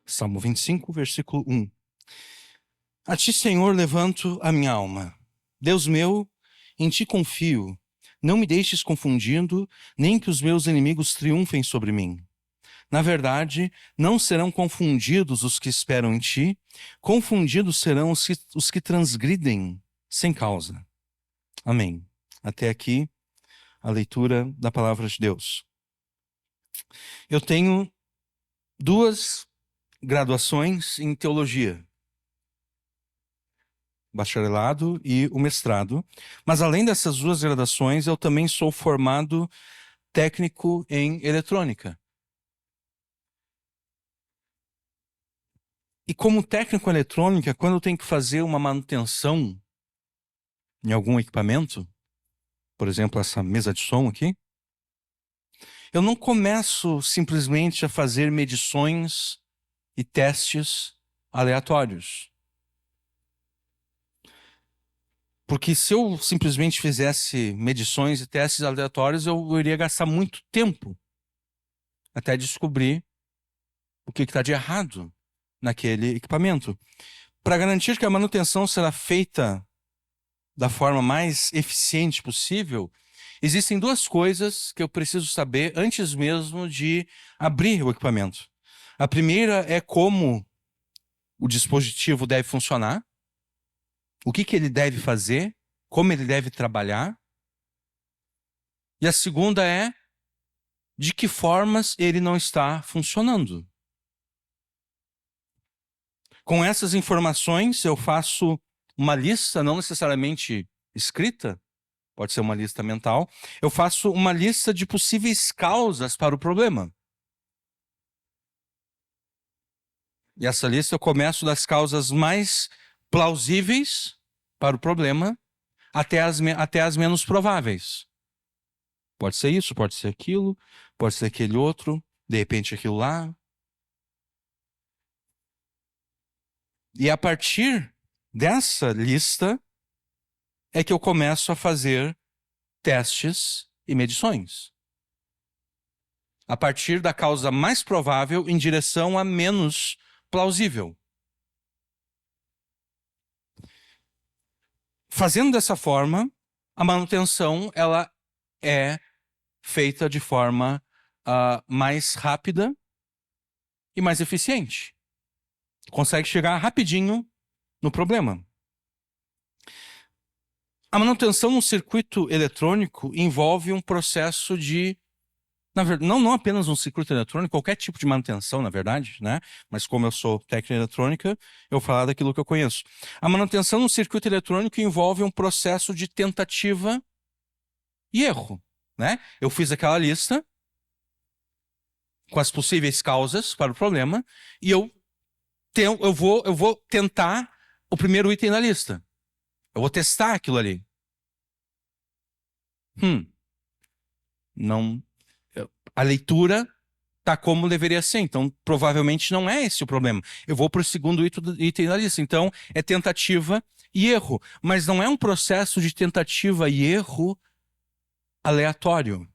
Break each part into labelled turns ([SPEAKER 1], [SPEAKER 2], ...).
[SPEAKER 1] Salmo 25, versículo 1. A ti, Senhor, levanto a minha alma. Deus meu, em ti confio. Não me deixes confundindo, nem que os meus inimigos triunfem sobre mim. Na verdade, não serão confundidos os que esperam em ti, confundidos serão os que transgridem sem causa. Amém. Até aqui a leitura da palavra de Deus. Eu tenho 2 graduações em teologia, bacharelado e o mestrado, mas além dessas 2 graduações, eu também sou formado técnico em eletrônica. E como técnico em eletrônica, quando eu tenho que fazer uma manutenção em algum equipamento, por exemplo, essa mesa de som aqui, eu não começo simplesmente a fazer medições e testes aleatórios. Porque se eu simplesmente fizesse medições e testes aleatórios, eu iria gastar muito tempo até descobrir o que está de errado naquele equipamento. Para garantir que a manutenção será feita da forma mais eficiente possível, existem 2 coisas que eu preciso saber antes mesmo de abrir o equipamento. A primeira é como o dispositivo deve funcionar, o que ele deve fazer, como ele deve trabalhar. E a segunda é de que formas ele não está funcionando. Com essas informações, eu faço uma lista, não necessariamente escrita, pode ser uma lista mental, eu faço uma lista de possíveis causas para o problema. E essa lista eu começo das causas mais plausíveis para o problema até as menos prováveis. Pode ser isso, pode ser aquilo, pode ser aquele outro, de repente aquilo lá. E a partir dessa lista é que eu começo a fazer testes e medições. A partir da causa mais provável em direção a menos plausível. Fazendo dessa forma, a manutenção ela é feita de forma mais rápida e mais eficiente. Consegue chegar rapidinho no problema. A manutenção no circuito eletrônico envolve um processo de, na verdade, não apenas um circuito eletrônico, qualquer tipo de manutenção, na verdade, né? Mas como eu sou técnico em eletrônica, eu vou falar daquilo que eu conheço. A manutenção no circuito eletrônico envolve um processo de tentativa e erro, né? Eu fiz aquela lista com as possíveis causas para o problema e eu vou tentar o primeiro item da lista. Eu vou testar aquilo ali. Não. A leitura tá como deveria ser, então provavelmente não é esse o problema. Eu vou para o segundo item da lista. Então é tentativa e erro, mas não é um processo de tentativa e erro aleatório.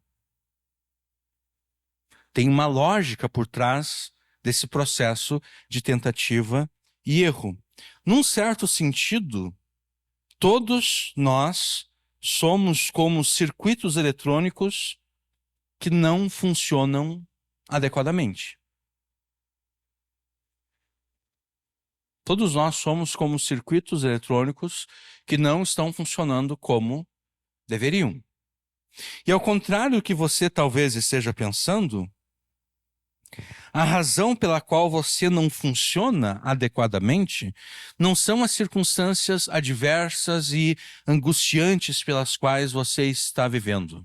[SPEAKER 1] Tem uma lógica por trás desse processo de tentativa e erro. Num certo sentido, todos nós somos como circuitos eletrônicos que não funcionam adequadamente. Todos nós somos como circuitos eletrônicos que não estão funcionando como deveriam. E ao contrário do que você talvez esteja pensando, a razão pela qual você não funciona adequadamente não são as circunstâncias adversas e angustiantes pelas quais você está vivendo.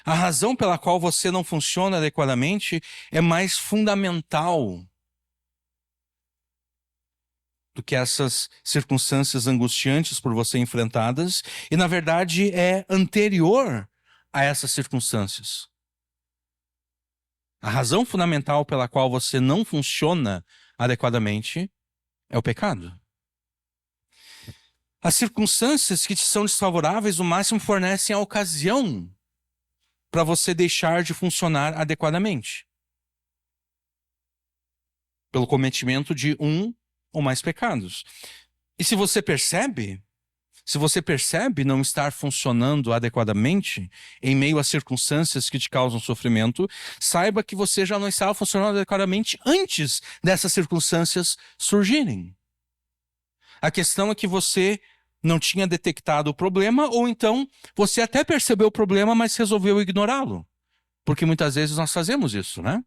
[SPEAKER 1] A razão pela qual você não funciona adequadamente é mais fundamental do que essas circunstâncias angustiantes por você enfrentadas e, na verdade, é anterior a essas circunstâncias. A razão fundamental pela qual você não funciona adequadamente é o pecado. As circunstâncias que te são desfavoráveis, no máximo, fornecem a ocasião para você deixar de funcionar adequadamente. pelo cometimento de um ou mais pecados. E se você percebe não estar funcionando adequadamente em meio às circunstâncias que te causam sofrimento, saiba que você já não estava funcionando adequadamente antes dessas circunstâncias surgirem. A questão é que você não tinha detectado o problema, ou então você até percebeu o problema, mas resolveu ignorá-lo. Porque muitas vezes nós fazemos isso, né?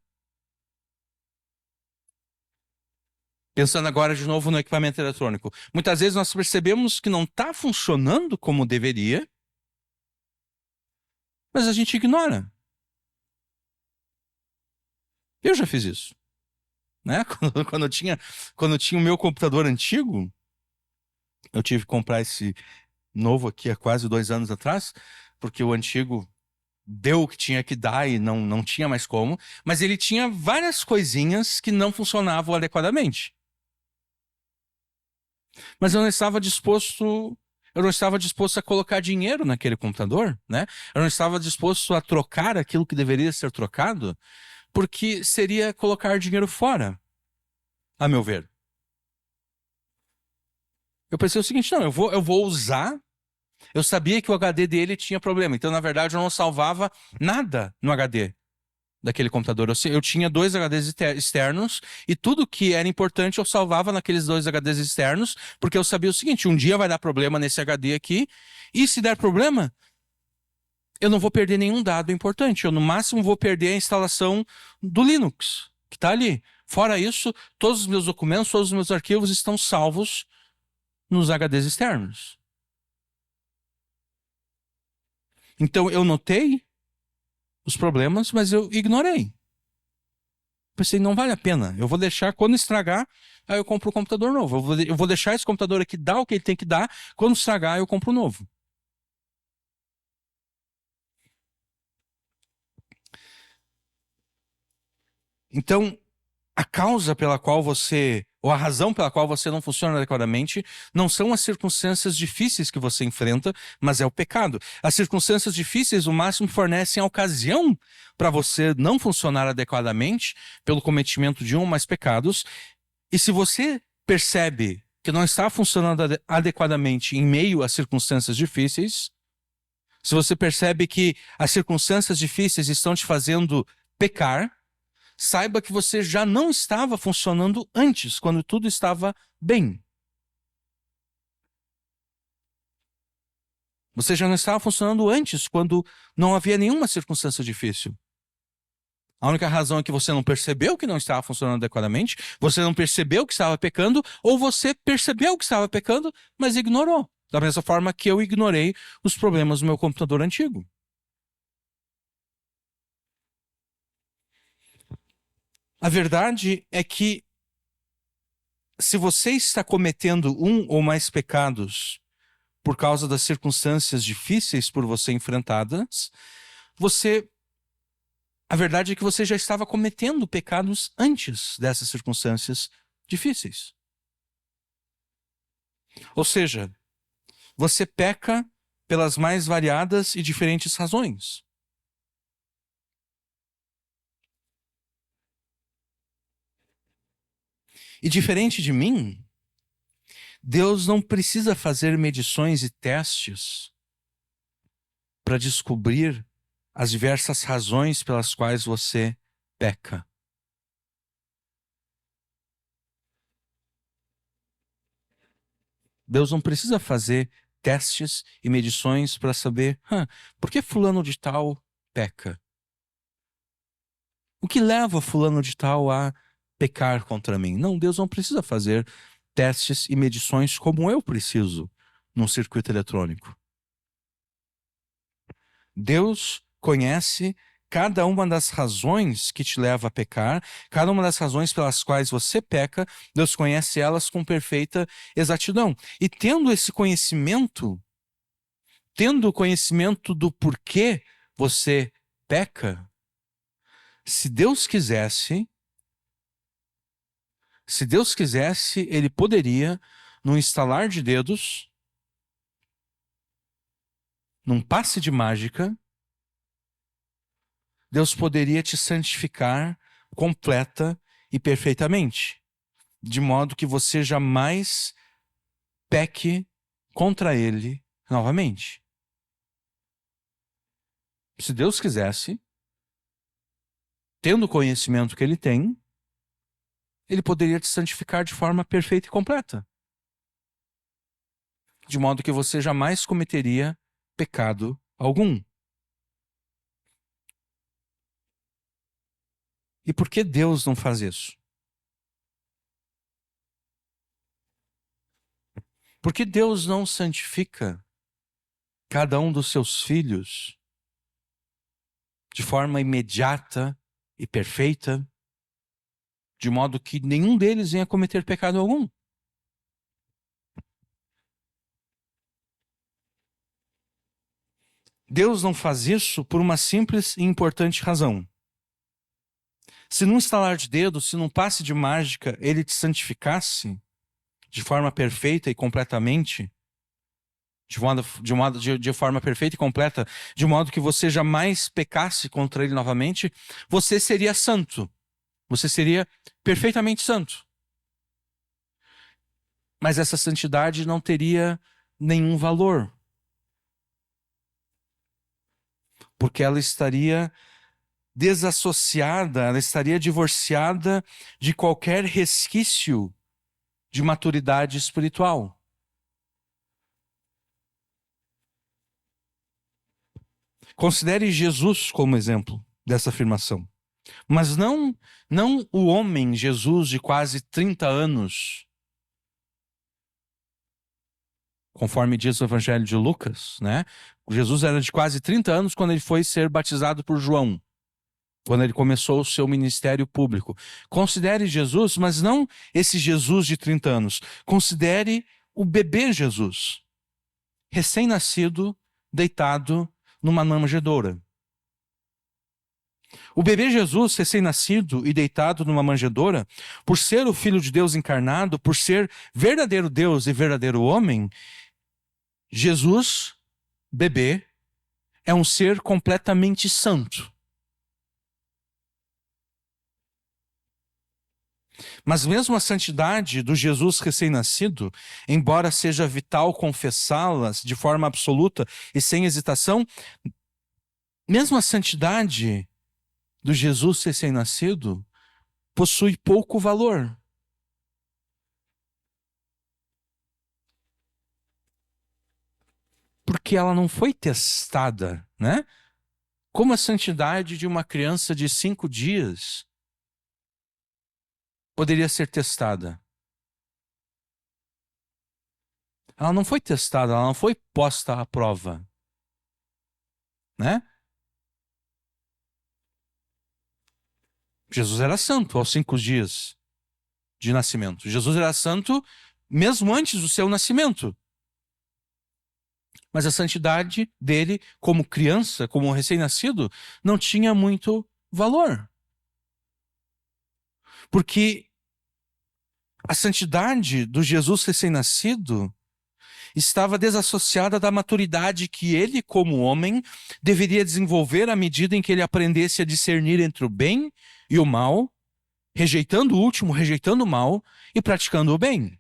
[SPEAKER 1] Pensando agora de novo no equipamento eletrônico. Muitas vezes nós percebemos que não está funcionando como deveria, mas a gente ignora. Eu já fiz isso, né? Quando eu tinha o meu computador antigo, eu tive que comprar esse novo aqui há quase 2 anos atrás, porque o antigo deu o que tinha que dar e não tinha mais como, mas ele tinha várias coisinhas que não funcionavam adequadamente. Mas eu não estava disposto a colocar dinheiro naquele computador, né? Eu não estava disposto a trocar aquilo que deveria ser trocado, porque seria colocar dinheiro fora, a meu ver. Eu pensei o seguinte, não, eu vou usar. Eu sabia que o HD dele tinha problema, então na verdade eu não salvava nada no HD daquele computador. Eu tinha 2 HDs externos e tudo que era importante eu salvava naqueles 2 HDs externos, porque eu sabia o seguinte, um dia vai dar problema nesse HD aqui, e se der problema, eu não vou perder nenhum dado importante. Eu no máximo vou perder a instalação do Linux, que está ali. Fora isso, todos os meus documentos, todos os meus arquivos estão salvos nos HDs externos. Então eu notei os problemas, mas eu ignorei. Pensei, não vale a pena. Eu vou deixar, quando estragar, aí eu compro um computador novo. Eu vou deixar esse computador aqui dar o que ele tem que dar. Quando estragar, eu compro um novo. Então, a causa pela qual você, ou a razão pela qual você não funciona adequadamente, não são as circunstâncias difíceis que você enfrenta, mas é o pecado. As circunstâncias difíceis, o máximo, fornecem a ocasião para você não funcionar adequadamente pelo cometimento de um ou mais pecados. E se você percebe que não está funcionando adequadamente em meio às circunstâncias difíceis, se você percebe que as circunstâncias difíceis estão te fazendo pecar, saiba que você já não estava funcionando antes, quando tudo estava bem. Você já não estava funcionando antes, quando não havia nenhuma circunstância difícil. A única razão é que você não percebeu que não estava funcionando adequadamente, você não percebeu que estava pecando, ou você percebeu que estava pecando, mas ignorou. Da mesma forma que eu ignorei os problemas do meu computador antigo. A verdade é que se você está cometendo um ou mais pecados por causa das circunstâncias difíceis por você enfrentadas, a verdade é que você já estava cometendo pecados antes dessas circunstâncias difíceis. Ou seja, você peca pelas mais variadas e diferentes razões. E diferente de mim, Deus não precisa fazer medições e testes para descobrir as diversas razões pelas quais você peca. Deus não precisa fazer testes e medições para saber por que fulano de tal peca. O que leva fulano de tal a pecar contra mim? Não, Deus não precisa fazer testes e medições como eu preciso num circuito eletrônico. Deus conhece cada uma das razões que te leva a pecar, cada uma das razões pelas quais você peca, Deus conhece elas com perfeita exatidão. E tendo o conhecimento do porquê você peca, se Deus quisesse, Ele poderia, num estalar de dedos, num passe de mágica, Deus poderia te santificar completa e perfeitamente, de modo que você jamais peque contra ele novamente. Se Deus quisesse, tendo o conhecimento que ele tem, ele poderia te santificar de forma perfeita e completa, de modo que você jamais cometeria pecado algum. E por que Deus não faz isso? Por que Deus não santifica cada um dos seus filhos de forma imediata e perfeita, de modo que nenhum deles venha cometer pecado algum? Deus não faz isso por uma simples e importante razão. Se num estalar de dedos, se num passe de mágica, ele te santificasse de forma perfeita e completamente, de forma perfeita e completa, de modo que você jamais pecasse contra ele novamente, você seria santo. Você seria perfeitamente santo. Mas essa santidade não teria nenhum valor, porque ela estaria desassociada, ela estaria divorciada de qualquer resquício de maturidade espiritual. Considere Jesus como exemplo dessa afirmação. Mas não o homem Jesus de quase 30 anos, conforme diz o Evangelho de Lucas, né? Jesus era de quase 30 anos quando ele foi ser batizado por João, quando ele começou o seu ministério público. Considere Jesus, mas não esse Jesus de 30 anos. Considere o bebê Jesus, recém-nascido, deitado numa manjedoura. O bebê Jesus, recém-nascido e deitado numa manjedoura, por ser o Filho de Deus encarnado, por ser verdadeiro Deus e verdadeiro homem, Jesus, bebê, é um ser completamente santo. Mas mesmo a santidade do Jesus recém-nascido, embora seja vital confessá-las de forma absoluta e sem hesitação, mesmo a santidade do Jesus recém-nascido possui pouco valor. Porque ela não foi testada, né? Como a santidade de uma criança de 5 dias poderia ser testada. Ela não foi testada, ela não foi posta à prova, né? Jesus era santo aos 5 dias de nascimento. Jesus era santo mesmo antes do seu nascimento. Mas a santidade dele, como criança, como recém-nascido, não tinha muito valor. Porque a santidade do Jesus recém-nascido estava desassociada da maturidade que ele, como homem, deveria desenvolver à medida em que ele aprendesse a discernir entre o bem e o mal, rejeitando o último, rejeitando o mal e praticando o bem.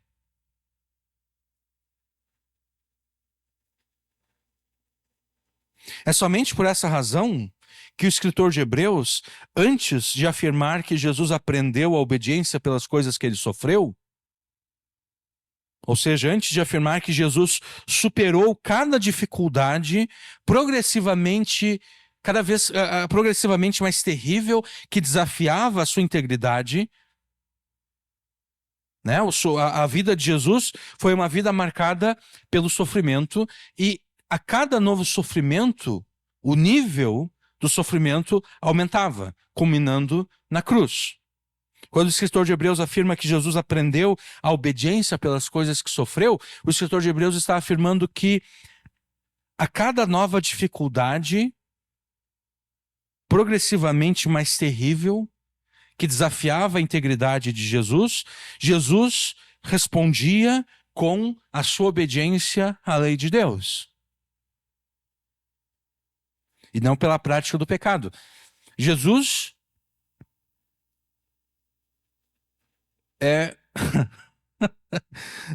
[SPEAKER 1] É somente por essa razão que o escritor de Hebreus, antes de afirmar que Jesus aprendeu a obediência pelas coisas que ele sofreu, ou seja, antes de afirmar que Jesus superou cada dificuldade progressivamente, cada vez progressivamente mais terrível, que desafiava a sua integridade, né? A vida de Jesus foi uma vida marcada pelo sofrimento, e a cada novo sofrimento, o nível do sofrimento aumentava, culminando na cruz. Quando o escritor de Hebreus afirma que Jesus aprendeu a obediência pelas coisas que sofreu, o escritor de Hebreus está afirmando que a cada nova dificuldade, progressivamente mais terrível, que desafiava a integridade de Jesus, Jesus respondia com a sua obediência à lei de Deus. E não pela prática do pecado. Jesus é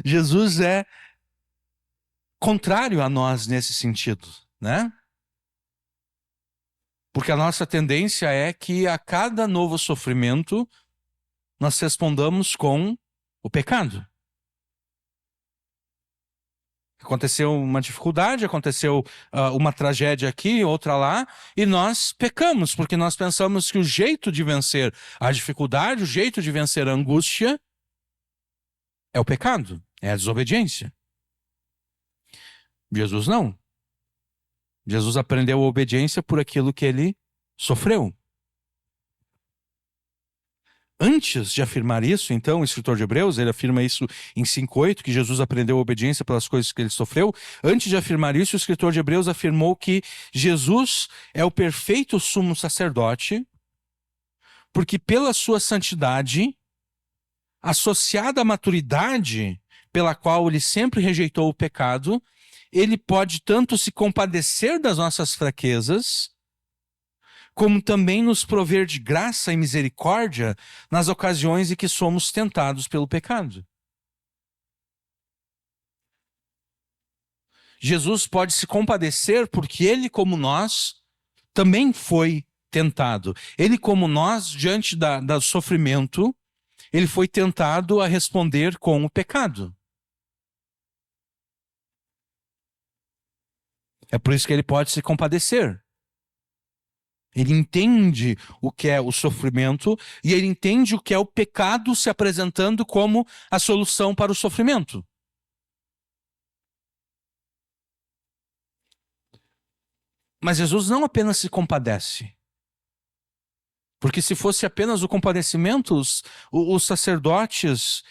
[SPEAKER 1] Jesus é contrário a nós nesse sentido, né? Porque a nossa tendência é que a cada novo sofrimento nós respondamos com o pecado. Aconteceu uma dificuldade, aconteceu uma tragédia aqui, outra lá, e nós pecamos, porque nós pensamos que o jeito de vencer a dificuldade, o jeito de vencer a angústia é o pecado, é a desobediência. Jesus não. Jesus aprendeu a obediência por aquilo que ele sofreu. Antes de afirmar isso, então, o escritor de Hebreus, ele afirma isso em 5:8, que Jesus aprendeu a obediência pelas coisas que ele sofreu. Antes de afirmar isso, o escritor de Hebreus afirmou que Jesus é o perfeito sumo sacerdote, porque pela sua santidade, associada à maturidade pela qual ele sempre rejeitou o pecado, ele pode tanto se compadecer das nossas fraquezas, como também nos prover de graça e misericórdia nas ocasiões em que somos tentados pelo pecado. Jesus pode se compadecer porque ele, como nós, também foi tentado. Ele, como nós, diante do sofrimento, ele foi tentado a responder com o pecado. É por isso que ele pode se compadecer. Ele entende o que é o sofrimento e ele entende o que é o pecado se apresentando como a solução para o sofrimento. Mas Jesus não apenas se compadece. Porque se fosse apenas o compadecimento, os sacerdotes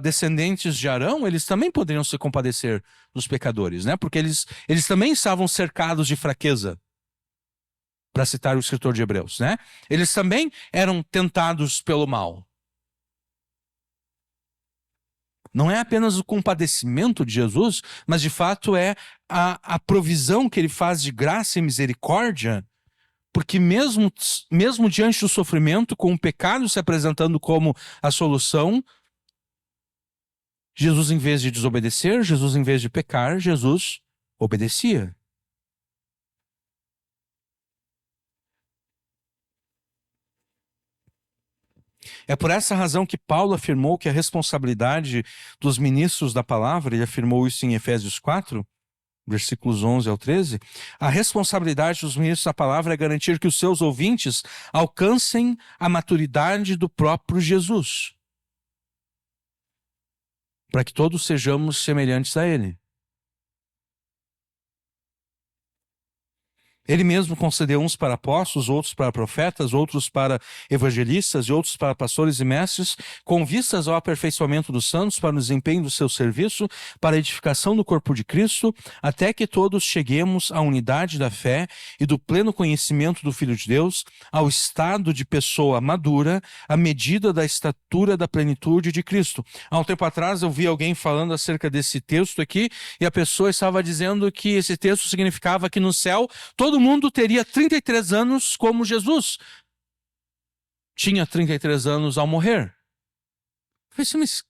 [SPEAKER 1] descendentes de Arão, eles também poderiam se compadecer dos pecadores, né? Porque eles também estavam cercados de fraqueza. Para citar o escritor de Hebreus, né? Eles também eram tentados pelo mal. Não é apenas o compadecimento de Jesus, mas de fato é a provisão que ele faz de graça e misericórdia, porque mesmo diante do sofrimento, com o pecado se apresentando como a solução, Jesus, em vez de desobedecer, Jesus, em vez de pecar, Jesus obedecia. É por essa razão que Paulo afirmou que a responsabilidade dos ministros da palavra, ele afirmou isso em Efésios 4, versículos 11 ao 13, a responsabilidade dos ministros da palavra é garantir que os seus ouvintes alcancem a maturidade do próprio Jesus, para que todos sejamos semelhantes a ele. Ele mesmo concedeu uns para apóstolos, outros para profetas, outros para evangelistas e outros para pastores e mestres, com vistas ao aperfeiçoamento dos santos, para o desempenho do seu serviço, para a edificação do corpo de Cristo, até que todos cheguemos à unidade da fé e do pleno conhecimento do Filho de Deus, ao estado de pessoa madura, à medida da estatura da plenitude de Cristo. Há um tempo atrás eu vi alguém falando acerca desse texto aqui, e a pessoa estava dizendo que esse texto significava que no céu todo mundo teria 33 anos como Jesus tinha 33 anos ao morrer. Eu falei, mas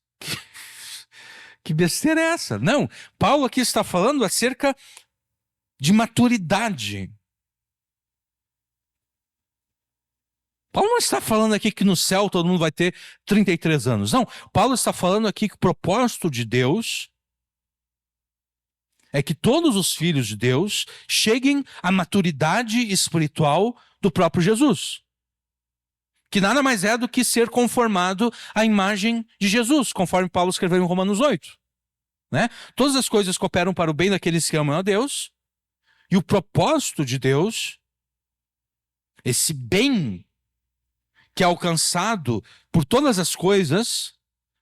[SPEAKER 1] que besteira é essa? Não, Paulo aqui está falando acerca de maturidade. Paulo não está falando aqui que no céu todo mundo vai ter 33 anos. Não, Paulo está falando aqui que o propósito de Deus é que todos os filhos de Deus cheguem à maturidade espiritual do próprio Jesus. Que nada mais é do que ser conformado à imagem de Jesus, conforme Paulo escreveu em Romanos 8. Né? Todas as coisas cooperam para o bem daqueles que amam a Deus, e o propósito de Deus, esse bem que é alcançado por todas as coisas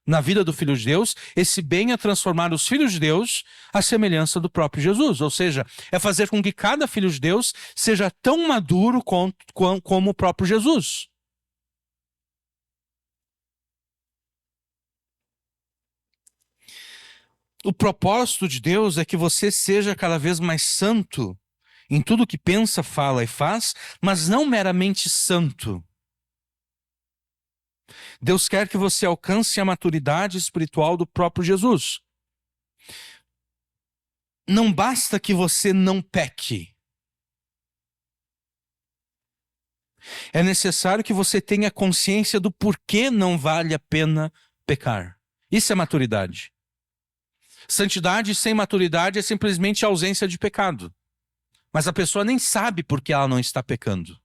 [SPEAKER 1] na vida do Filho de Deus, esse bem é transformar os filhos de Deus à semelhança do próprio Jesus. Ou seja, é fazer com que cada filho de Deus seja tão maduro como o próprio Jesus. O propósito de Deus é que você seja cada vez mais santo em tudo que pensa, fala e faz, mas não meramente santo. Deus quer que você alcance a maturidade espiritual do próprio Jesus. Não basta que você não peque. É necessário que você tenha consciência do porquê não vale a pena pecar. Isso é maturidade. Santidade sem maturidade é simplesmente ausência de pecado. Mas a pessoa nem sabe por que ela não está pecando.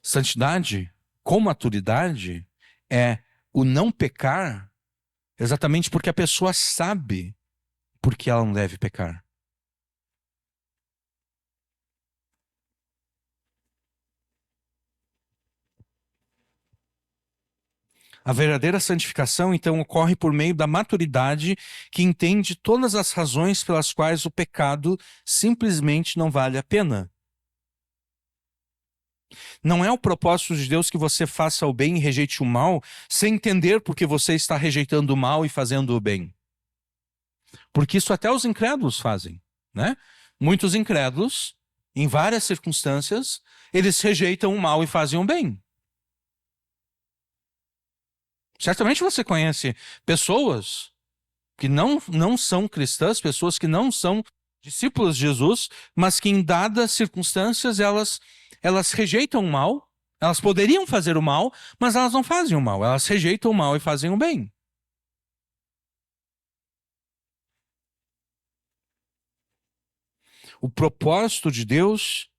[SPEAKER 1] Santidade com maturidade é o não pecar exatamente porque a pessoa sabe por que ela não deve pecar. A verdadeira santificação, então, ocorre por meio da maturidade que entende todas as razões pelas quais o pecado simplesmente não vale a pena. Não é o propósito de Deus que você faça o bem e rejeite o mal, sem entender por que você está rejeitando o mal e fazendo o bem. Porque isso até os incrédulos fazem, né? Muitos incrédulos, em várias circunstâncias, eles rejeitam o mal e fazem o bem. Certamente você conhece pessoas que não são cristãs, pessoas que não são discípulos de Jesus, mas que em dadas circunstâncias elas rejeitam o mal, elas poderiam fazer o mal, mas elas não fazem o mal, elas rejeitam o mal e fazem o bem. O propósito de Deus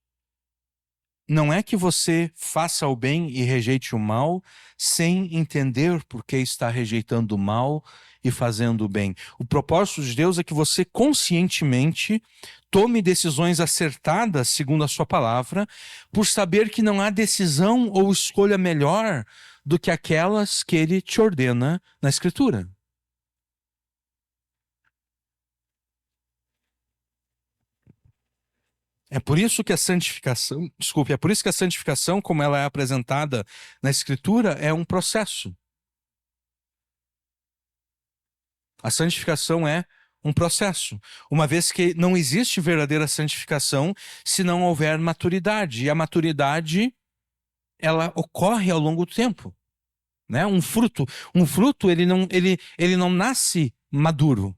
[SPEAKER 1] não é que você faça o bem e rejeite o mal sem entender por que está rejeitando o mal e fazendo o bem. O propósito de Deus é que você conscientemente tome decisões acertadas segundo a sua palavra, por saber que não há decisão ou escolha melhor do que aquelas que ele te ordena na Escritura. É por isso que a santificação, desculpe, é por isso que a santificação, como ela é apresentada na Escritura, é um processo. A santificação é um processo, uma vez que não existe verdadeira santificação se não houver maturidade. E a maturidade, ela ocorre ao longo do tempo, né? Um fruto ele não nasce maduro.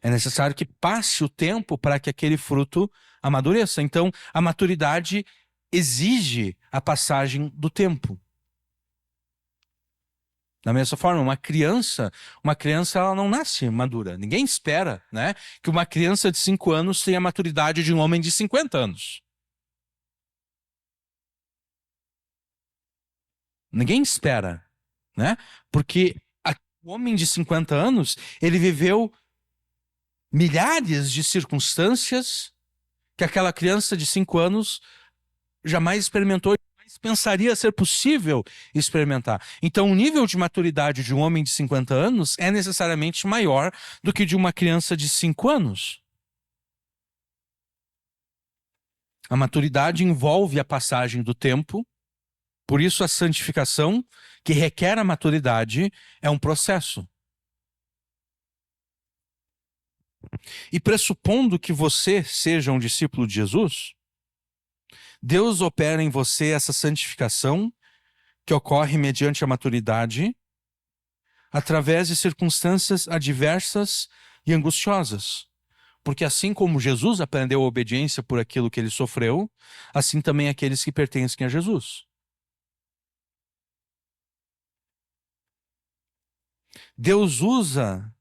[SPEAKER 1] É necessário que passe o tempo para que aquele fruto amadureça. Então, a maturidade exige a passagem do tempo. Da mesma forma, uma criança ela não nasce madura. Ninguém espera, né, que uma criança de 5 anos tenha a maturidade de um homem de 50 anos. Ninguém espera, né? Porque o homem de 50 anos, ele viveu milhares de circunstâncias que aquela criança de 5 anos jamais experimentou, jamais pensaria ser possível experimentar. Então, o nível de maturidade de um homem de 50 anos é necessariamente maior do que de uma criança de 5 anos. A maturidade envolve a passagem do tempo, por isso a santificação, que requer a maturidade, é um processo. E pressupondo que você seja um discípulo de Jesus, Deus opera em você essa santificação que ocorre mediante a maturidade, através de circunstâncias adversas e angustiosas. Porque assim como Jesus aprendeu a obediência por aquilo que ele sofreu, assim também aqueles que pertencem a Jesus. Deus usa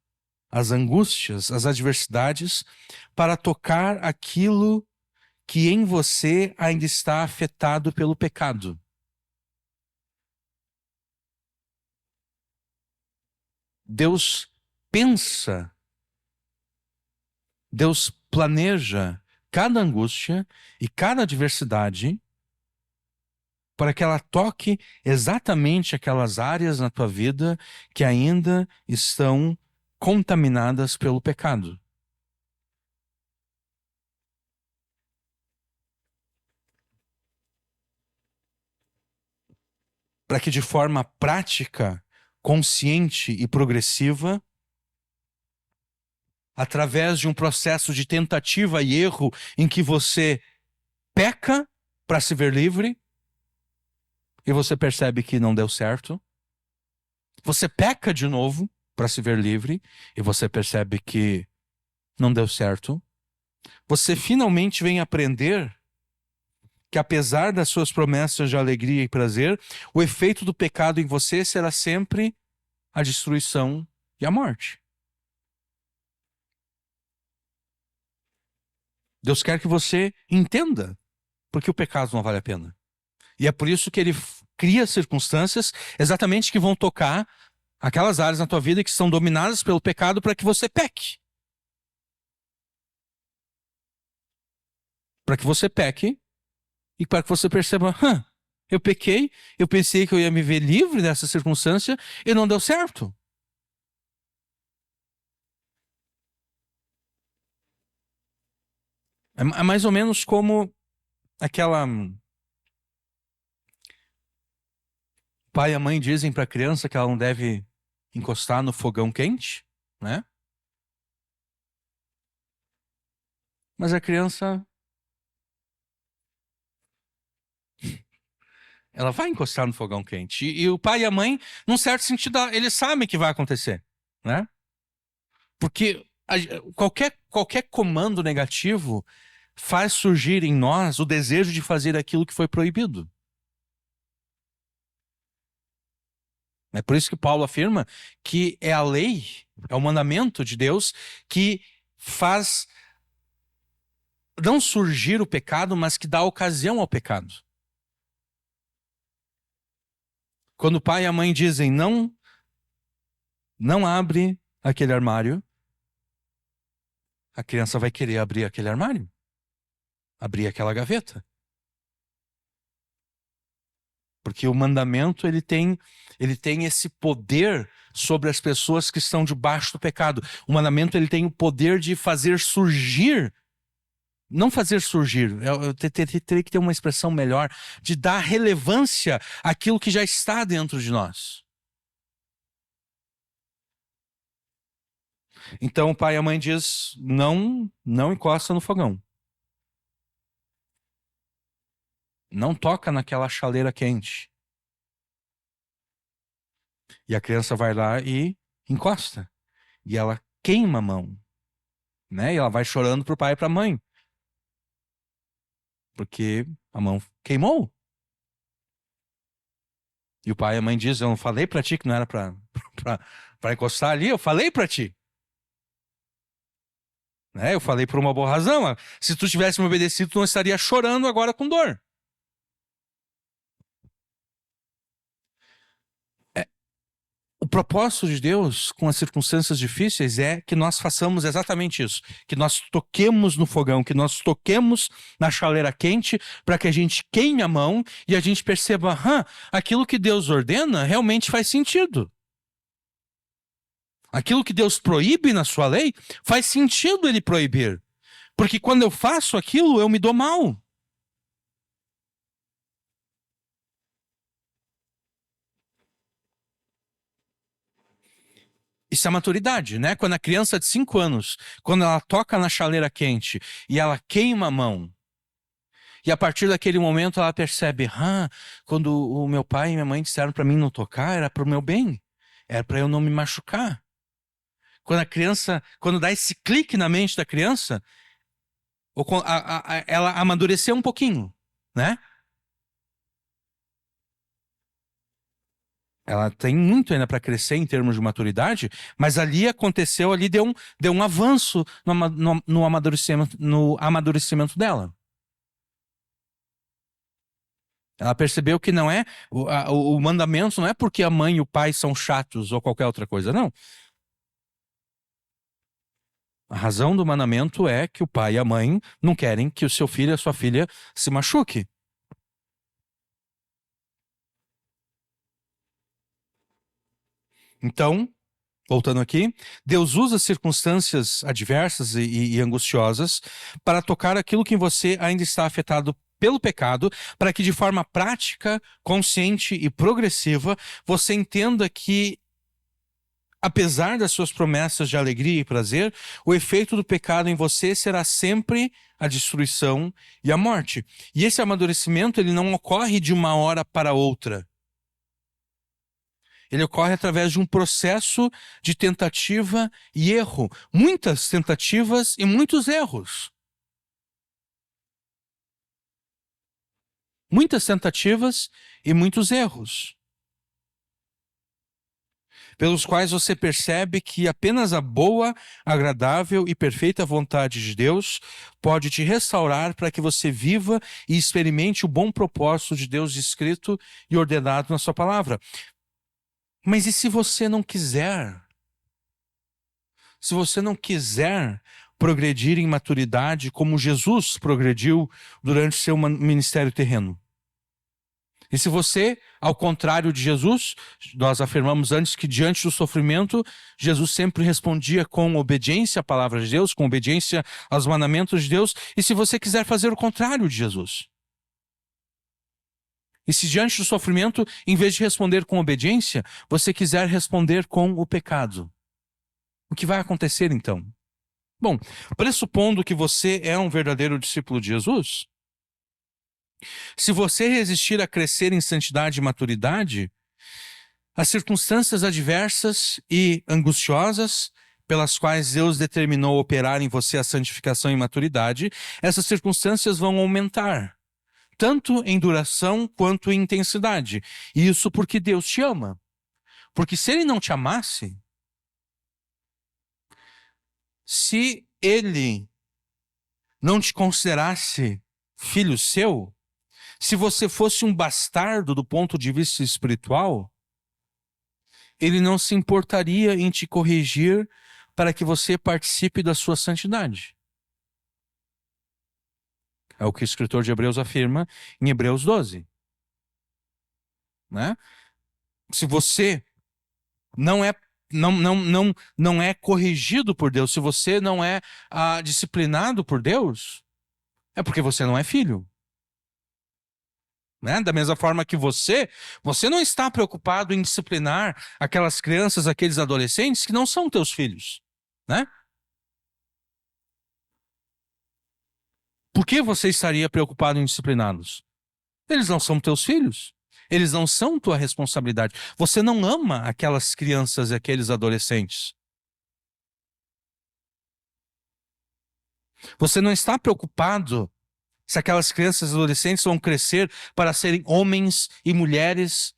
[SPEAKER 1] as angústias, as adversidades, para tocar aquilo que em você ainda está afetado pelo pecado. Deus pensa, Deus planeja cada angústia e cada adversidade para que ela toque exatamente aquelas áreas na tua vida que ainda estão contaminadas pelo pecado. Para que de forma prática, consciente e progressiva, através de um processo de tentativa e erro em que você peca para se ver livre e você percebe que não deu certo. Você peca de novo para se ver livre e você percebe que não deu certo. Você finalmente vem aprender que apesar das suas promessas de alegria e prazer, o efeito do pecado em você será sempre a destruição e a morte. Deus quer que você entenda porque o pecado não vale a pena. E é por isso que ele cria circunstâncias exatamente que vão tocar aquelas áreas na tua vida que são dominadas pelo pecado para que você peque. Para que você peque e para que você perceba, eu pequei, eu pensei que eu ia me ver livre dessa circunstância e não deu certo. É mais ou menos como aquela... O pai e a mãe dizem para a criança que ela não deve encostar no fogão quente, né? Mas a criança... ela vai encostar no fogão quente. E o pai e a mãe, num certo sentido, eles sabem que vai acontecer, né? Porque qualquer comando negativo faz surgir em nós o desejo de fazer aquilo que foi proibido. É por isso que Paulo afirma que é a lei, é o mandamento de Deus que faz não surgir o pecado, mas que dá ocasião ao pecado. Quando o pai e a mãe dizem não abre aquele armário, a criança vai querer abrir aquele armário, abrir aquela gaveta. Porque o mandamento ele tem esse poder sobre as pessoas que estão debaixo do pecado. O mandamento ele tem o poder de fazer surgir, não fazer surgir, eu teria que ter uma expressão melhor, de dar relevância àquilo que já está dentro de nós. Então o pai e a mãe diz, não encosta no fogão. Não toca naquela chaleira quente. E a criança vai lá e encosta. E ela queima a mão. Né? E ela vai chorando pro pai e pra mãe. Porque a mão queimou. E o pai e a mãe dizem, eu não falei pra ti que não era pra encostar ali? Eu falei pra ti. Né? Eu falei por uma boa razão. Se tu tivesse me obedecido, tu não estaria chorando agora com dor. O propósito de Deus com as circunstâncias difíceis é que nós façamos exatamente isso. Que nós toquemos no fogão, que nós toquemos na chaleira quente para que a gente queime a mão e a gente perceba, aquilo que Deus ordena realmente faz sentido. Aquilo que Deus proíbe na sua lei, faz sentido ele proibir. Porque quando eu faço aquilo, eu me dou mal. Isso é maturidade, né? Quando a criança de 5 anos, quando ela toca na chaleira quente e ela queima a mão, e a partir daquele momento ela percebe, quando o meu pai e minha mãe disseram para mim não tocar, era para o meu bem, era para eu não me machucar. Quando dá esse clique na mente da criança, ela amadureceu um pouquinho, né? Ela tem muito ainda para crescer em termos de maturidade, mas ali deu um avanço no amadurecimento dela. Ela percebeu que não é o mandamento não é porque a mãe e o pai são chatos ou qualquer outra coisa, não. A razão do mandamento é que o pai e a mãe não querem que o seu filho e a sua filha se machuque. Então, voltando aqui, Deus usa circunstâncias adversas e angustiosas para tocar aquilo que em você ainda está afetado pelo pecado, para que de forma prática, consciente e progressiva, você entenda que apesar das suas promessas de alegria e prazer, o efeito do pecado em você será sempre a destruição e a morte. E esse amadurecimento, ele não ocorre de uma hora para outra. Ele ocorre através de um processo de tentativa e erro. Muitas tentativas e muitos erros. Muitas tentativas e muitos erros, pelos quais você percebe que apenas a boa, agradável e perfeita vontade de Deus pode te restaurar para que você viva e experimente o bom propósito de Deus escrito e ordenado na sua palavra. Mas e se você não quiser? Se você não quiser progredir em maturidade como Jesus progrediu durante seu ministério terreno? E se você, ao contrário de Jesus, nós afirmamos antes que diante do sofrimento, Jesus sempre respondia com obediência à palavra de Deus, com obediência aos mandamentos de Deus, e se você quiser fazer o contrário de Jesus? E se diante do sofrimento, em vez de responder com obediência, você quiser responder com o pecado? O que vai acontecer então? Bom, pressupondo que você é um verdadeiro discípulo de Jesus, se você resistir a crescer em santidade e maturidade, as circunstâncias adversas e angustiosas pelas quais Deus determinou operar em você a santificação e maturidade, essas circunstâncias vão aumentar, tanto em duração quanto em intensidade. E isso porque Deus te ama. Porque se Ele não te amasse, se Ele não te considerasse filho seu, se você fosse um bastardo do ponto de vista espiritual, Ele não se importaria em te corrigir para que você participe da sua santidade. É o que o escritor de Hebreus afirma em Hebreus 12. Né? Se você não é corrigido por Deus, se você não é disciplinado por Deus, é porque você não é filho. Né? Da mesma forma que você não está preocupado em disciplinar aquelas crianças, aqueles adolescentes que não são teus filhos. Né? Por que você estaria preocupado em discipliná-los? Eles não são teus filhos. Eles não são tua responsabilidade. Você não ama aquelas crianças e aqueles adolescentes. Você não está preocupado se aquelas crianças e adolescentes vão crescer para serem homens e mulheres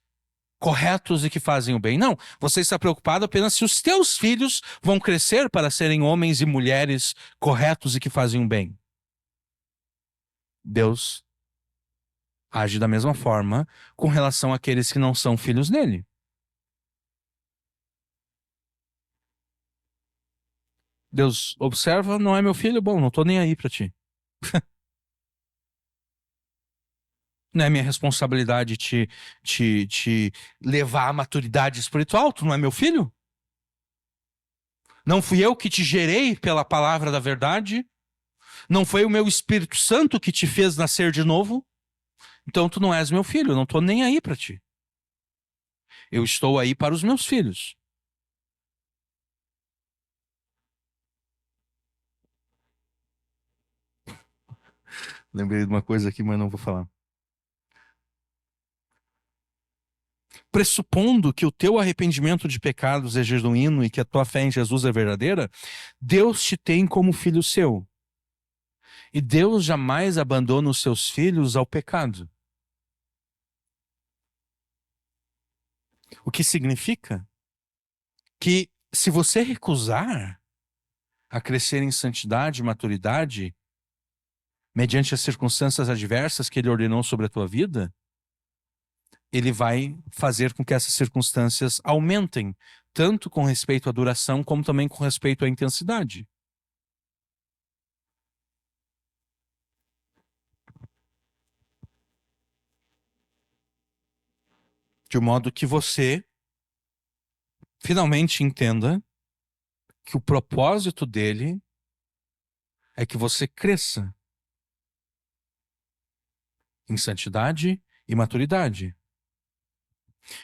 [SPEAKER 1] corretos e que fazem o bem. Não, você está preocupado apenas se os teus filhos vão crescer para serem homens e mulheres corretos e que fazem o bem. Deus age da mesma forma com relação àqueles que não são filhos dele. Deus observa, não é meu filho? Bom, não estou nem aí para ti. Não é minha responsabilidade te levar à maturidade espiritual? Tu não é meu filho? Não fui eu que te gerei pela palavra da verdade? Não foi o meu Espírito Santo que te fez nascer de novo? Então tu não és meu filho, eu não estou nem aí para ti. Eu estou aí para os meus filhos. Lembrei de uma coisa aqui, mas não vou falar. Pressupondo que o teu arrependimento de pecados é genuíno e que a tua fé em Jesus é verdadeira, Deus te tem como filho seu. E Deus jamais abandona os seus filhos ao pecado. O que significa que se você recusar a crescer em santidade e maturidade, mediante as circunstâncias adversas que Ele ordenou sobre a tua vida, Ele vai fazer com que essas circunstâncias aumentem, tanto com respeito à duração, como também com respeito à intensidade. De modo que você finalmente entenda que o propósito dele é que você cresça em santidade e maturidade.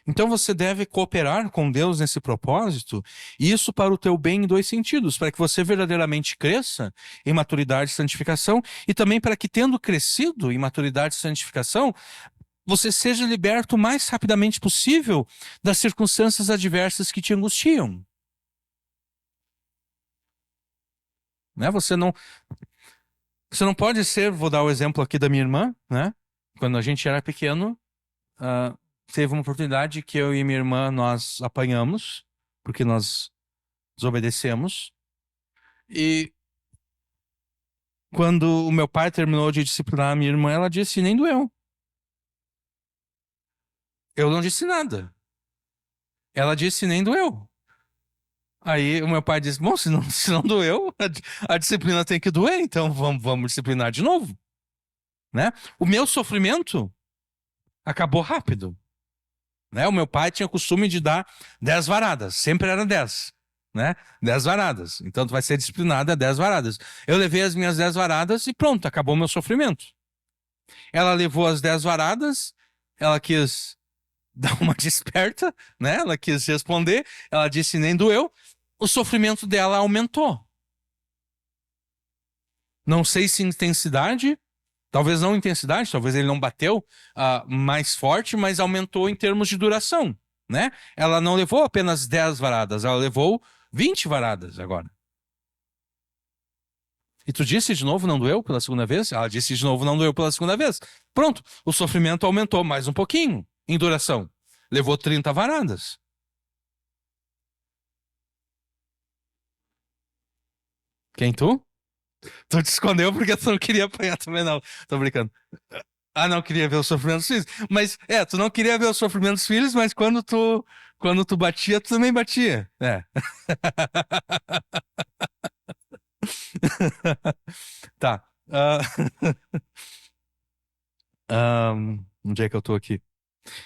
[SPEAKER 1] Então você deve cooperar com Deus nesse propósito, e isso para o teu bem em dois sentidos, para que você verdadeiramente cresça em maturidade e santificação, e também para que, tendo crescido em maturidade e santificação, você seja liberto o mais rapidamente possível das circunstâncias adversas que te angustiam. Né? Você não pode ser, vou dar o exemplo aqui da minha irmã, né? Quando a gente era pequeno, teve uma oportunidade que eu e minha irmã nós apanhamos, porque nós desobedecemos. E quando o meu pai terminou de disciplinar a minha irmã, ela disse, nem doeu. Eu não disse nada. Ela disse, nem doeu. Aí o meu pai disse, bom, se não doeu, a disciplina tem que doer, então vamos disciplinar de novo. Né? O meu sofrimento acabou rápido. Né? O meu pai tinha o costume de dar 10 varadas, sempre era 10. Né? 10 varadas. Então tu vai ser disciplinado a 10 varadas. Eu levei as minhas 10 varadas e pronto, acabou o meu sofrimento. Ela levou as 10 varadas, ela quis dar uma desperta, né? Ela quis responder, ela disse nem doeu, o sofrimento dela aumentou. Não sei se intensidade, talvez não intensidade, talvez ele não bateu mais forte, mas aumentou em termos de duração, né? Ela não levou apenas 10 varadas, ela levou 20 varadas agora. E tu disse de novo, não doeu pela segunda vez? Ela disse de novo, não doeu pela segunda vez. Pronto, o sofrimento aumentou mais um pouquinho em duração. Levou 30 varadas. Quem tu? Tu te escondeu porque tu não queria apanhar também, não. Tô brincando. Ah, não queria ver o sofrimento dos filhos. Mas, tu não queria ver o sofrimento dos filhos, mas quando tu batia, tu também batia. É. Tá. Onde é que eu tô aqui?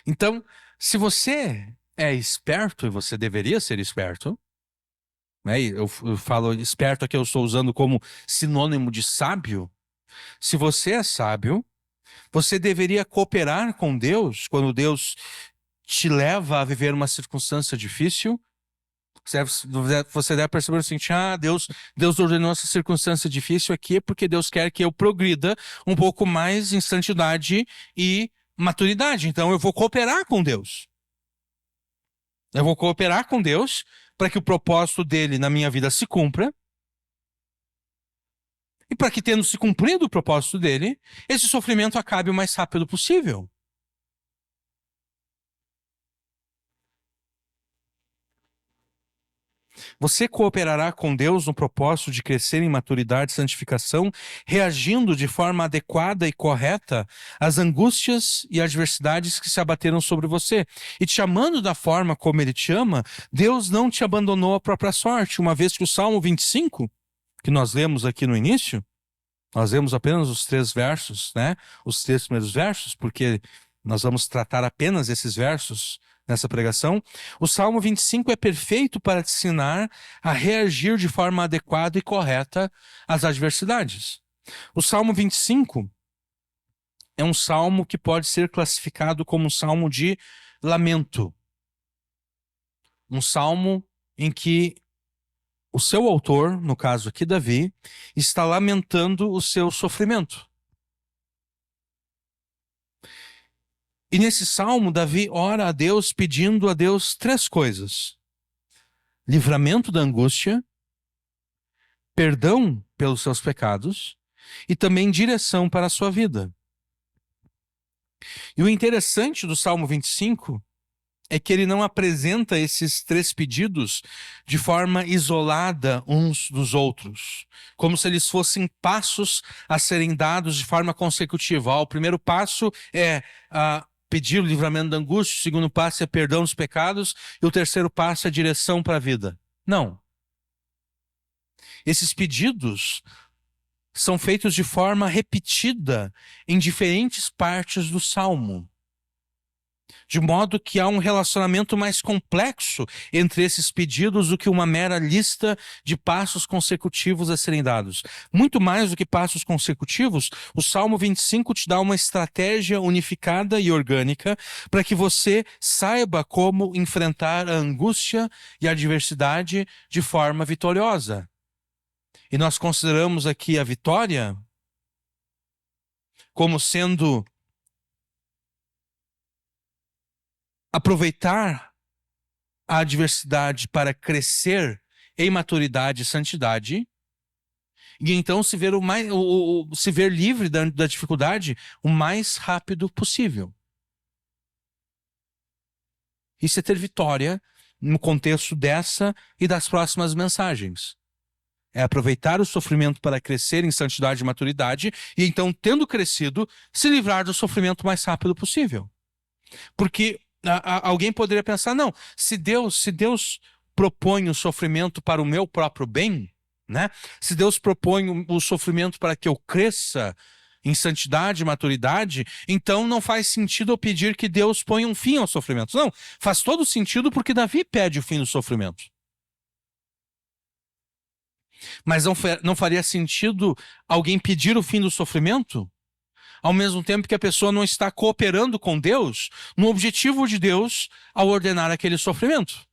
[SPEAKER 1] Então, se você é esperto, e você deveria ser esperto, né? Eu falo esperto aqui, eu estou usando como sinônimo de sábio. Se você é sábio, você deveria cooperar com Deus quando Deus te leva a viver uma circunstância difícil. Você deve perceber o seguinte, Deus ordenou essa circunstância difícil aqui porque Deus quer que eu progrida um pouco mais em santidade e maturidade. Então eu vou cooperar com Deus. Eu vou cooperar com Deus para que o propósito dele na minha vida se cumpra. E para que, tendo se cumprido o propósito dele, esse sofrimento acabe o mais rápido possível. Você cooperará com Deus no propósito de crescer em maturidade e santificação, reagindo de forma adequada e correta às angústias e adversidades que se abateram sobre você. E te amando da forma como Ele te ama, Deus não te abandonou à própria sorte, uma vez que o Salmo 25, que nós lemos aqui no início, nós lemos apenas os 3 versos, né? Os 3 primeiros versos, porque nós vamos tratar apenas esses versos nessa pregação. O Salmo 25 é perfeito para te ensinar a reagir de forma adequada e correta às adversidades. O Salmo 25 é um salmo que pode ser classificado como um salmo de lamento. Um salmo em que o seu autor, no caso aqui Davi, está lamentando o seu sofrimento. E nesse salmo, Davi ora a Deus pedindo a Deus 3 coisas: livramento da angústia, perdão pelos seus pecados e também direção para a sua vida. E o interessante do Salmo 25 é que ele não apresenta esses 3 pedidos de forma isolada uns dos outros, como se eles fossem passos a serem dados de forma consecutiva. O primeiro passo é pedir o livramento da angústia, o segundo passo é perdão dos pecados e o terceiro passo é direção para a vida. Não. Esses pedidos são feitos de forma repetida em diferentes partes do Salmo. De modo que há um relacionamento mais complexo entre esses pedidos do que uma mera lista de passos consecutivos a serem dados. Muito mais do que passos consecutivos, o Salmo 25 te dá uma estratégia unificada e orgânica para que você saiba como enfrentar a angústia e a adversidade de forma vitoriosa. E nós consideramos aqui a vitória como sendo aproveitar a adversidade para crescer em maturidade e santidade, e então se ver se ver livre da dificuldade o mais rápido possível. Isso é ter vitória no contexto dessa e das próximas mensagens. É aproveitar o sofrimento para crescer em santidade e maturidade, e então, tendo crescido, se livrar do sofrimento o mais rápido possível. Porque alguém poderia pensar, não, se Deus propõe o sofrimento para o meu próprio bem, né? Se Deus propõe o sofrimento para que eu cresça em santidade e maturidade, então não faz sentido eu pedir que Deus ponha um fim ao sofrimento. Não, faz todo sentido porque Davi pede o fim do sofrimento. Mas não faria sentido alguém pedir o fim do sofrimento ao mesmo tempo que a pessoa não está cooperando com Deus no objetivo de Deus ao ordenar aquele sofrimento.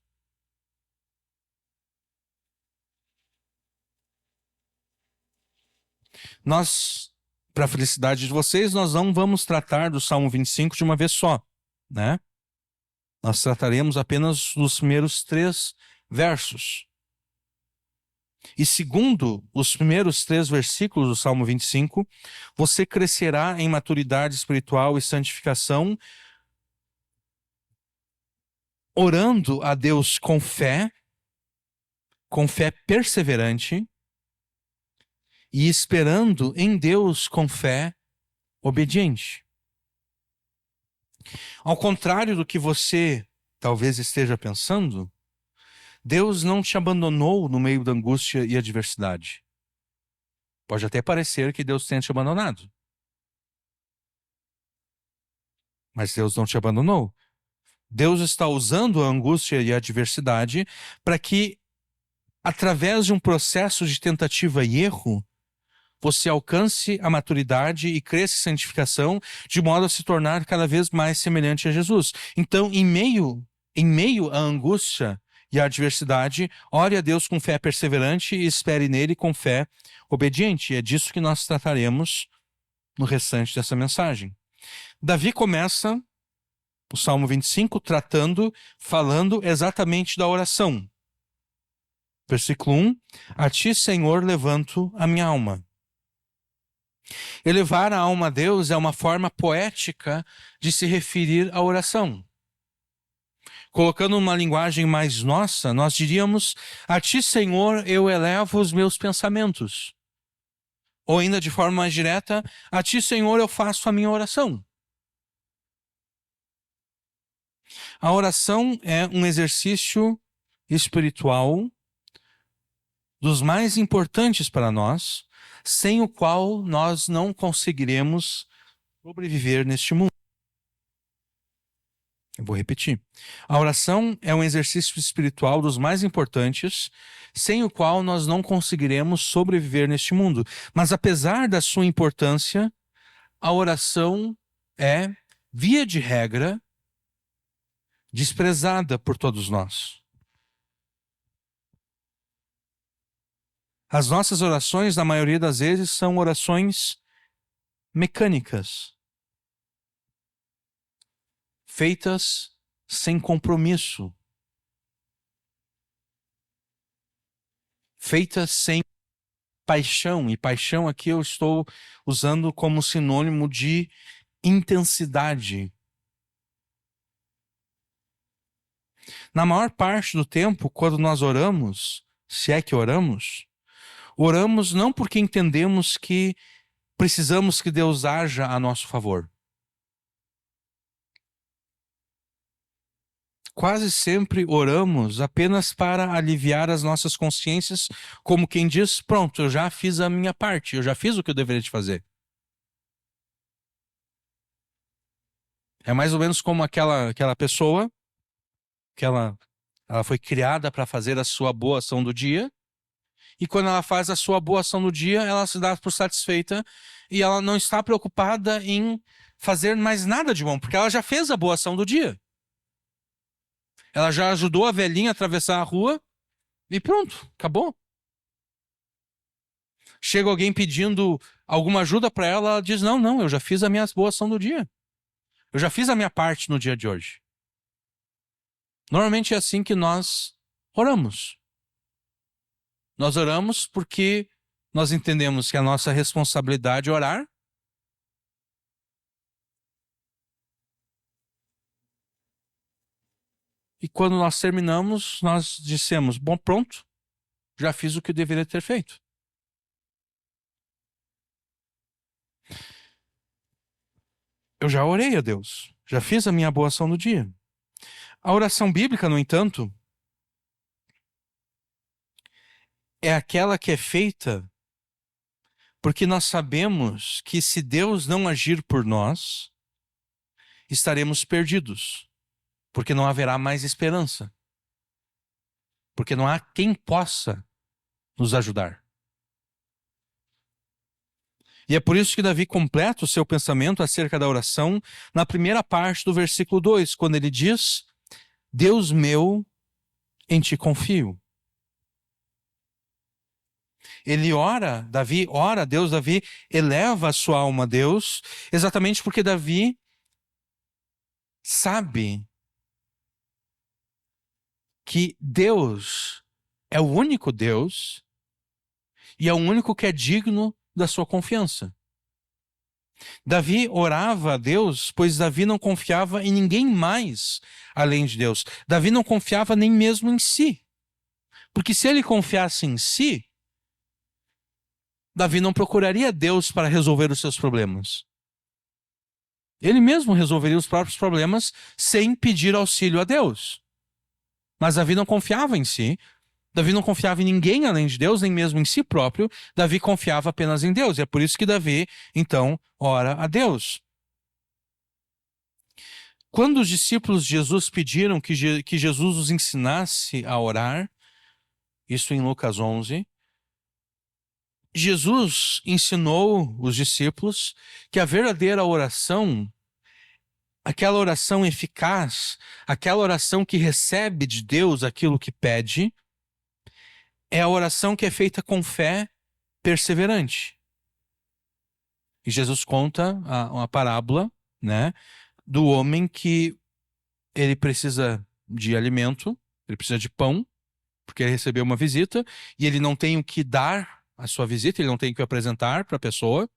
[SPEAKER 1] Nós, para a felicidade de vocês, nós não vamos tratar do Salmo 25 de uma vez só, né? Nós trataremos apenas dos primeiros 3 versos. E segundo os primeiros 3 versículos do Salmo 25, você crescerá em maturidade espiritual e santificação, orando a Deus com fé perseverante, e esperando em Deus com fé obediente. Ao contrário do que você talvez esteja pensando, Deus não te abandonou no meio da angústia e adversidade. Pode até parecer que Deus tenha te abandonado. Mas Deus não te abandonou. Deus está usando a angústia e a adversidade para que, através de um processo de tentativa e erro, você alcance a maturidade e cresça em santificação, de modo a se tornar cada vez mais semelhante a Jesus. Então, em meio à angústia e à adversidade, ore a Deus com fé perseverante e espere nele com fé obediente. E é disso que nós trataremos no restante dessa mensagem. Davi começa o Salmo 25 falando exatamente da oração. Versículo 1: A ti, Senhor, levanto a minha alma. Elevar a alma a Deus é uma forma poética de se referir à oração. Colocando uma linguagem mais nossa, nós diríamos: a ti, Senhor, eu elevo os meus pensamentos. Ou ainda de forma mais direta: a ti, Senhor, eu faço a minha oração. A oração é um exercício espiritual dos mais importantes para nós, sem o qual nós não conseguiremos sobreviver neste mundo. Eu vou repetir. A oração é um exercício espiritual dos mais importantes, sem o qual nós não conseguiremos sobreviver neste mundo. Mas apesar da sua importância, a oração é, via de regra, desprezada por todos nós. As nossas orações, na maioria das vezes, são orações mecânicas, feitas sem compromisso, feitas sem paixão. E paixão aqui eu estou usando como sinônimo de intensidade. Na maior parte do tempo, quando nós oramos, se é que oramos não porque entendemos que precisamos que Deus haja a nosso favor. Quase sempre oramos apenas para aliviar as nossas consciências, como quem diz: pronto, eu já fiz a minha parte, eu já fiz o que eu deveria de fazer. É mais ou menos como aquela pessoa que ela foi criada para fazer a sua boa ação do dia, e quando ela faz a sua boa ação do dia, ela se dá por satisfeita e ela não está preocupada em fazer mais nada de bom, porque ela já fez a boa ação do dia. Ela já ajudou a velhinha a atravessar a rua e pronto, acabou. Chega alguém pedindo alguma ajuda para ela, ela diz: não, não, eu já fiz a minha boa ação do dia. Eu já fiz a minha parte no dia de hoje. Normalmente é assim que nós oramos. Nós oramos porque nós entendemos que a nossa responsabilidade é orar. E quando nós terminamos, nós dissemos: bom, pronto, já fiz o que eu deveria ter feito. Eu já orei a Deus, já fiz a minha boa ação do dia. A oração bíblica, no entanto, é aquela que é feita porque nós sabemos que se Deus não agir por nós, estaremos perdidos, porque não haverá mais esperança, porque não há quem possa nos ajudar. E é por isso que Davi completa o seu pensamento acerca da oração na primeira parte do versículo 2, quando ele diz: Deus meu, em ti confio. Ele ora, Davi ora a Deus, Davi eleva a sua alma a Deus, exatamente porque Davi sabe que Deus é o único Deus e é o único que é digno da sua confiança. Davi orava a Deus, pois Davi não confiava em ninguém mais além de Deus. Davi não confiava nem mesmo em si. Porque se ele confiasse em si, Davi não procuraria Deus para resolver os seus problemas. Ele mesmo resolveria os próprios problemas sem pedir auxílio a Deus. Mas Davi não confiava em si. Davi não confiava em ninguém além de Deus, nem mesmo em si próprio. Davi confiava apenas em Deus. E é por isso que Davi, então, ora a Deus. Quando os discípulos de Jesus pediram que Jesus os ensinasse a orar, isso em Lucas 11, Jesus ensinou os discípulos que a verdadeira oração, aquela oração eficaz, aquela oração que recebe de Deus aquilo que pede, é a oração que é feita com fé perseverante. E Jesus conta uma parábola, né, do homem que ele precisa de alimento, ele precisa de pão, porque ele recebeu uma visita, e ele não tem o que dar à sua visita, ele não tem o que apresentar para a pessoa,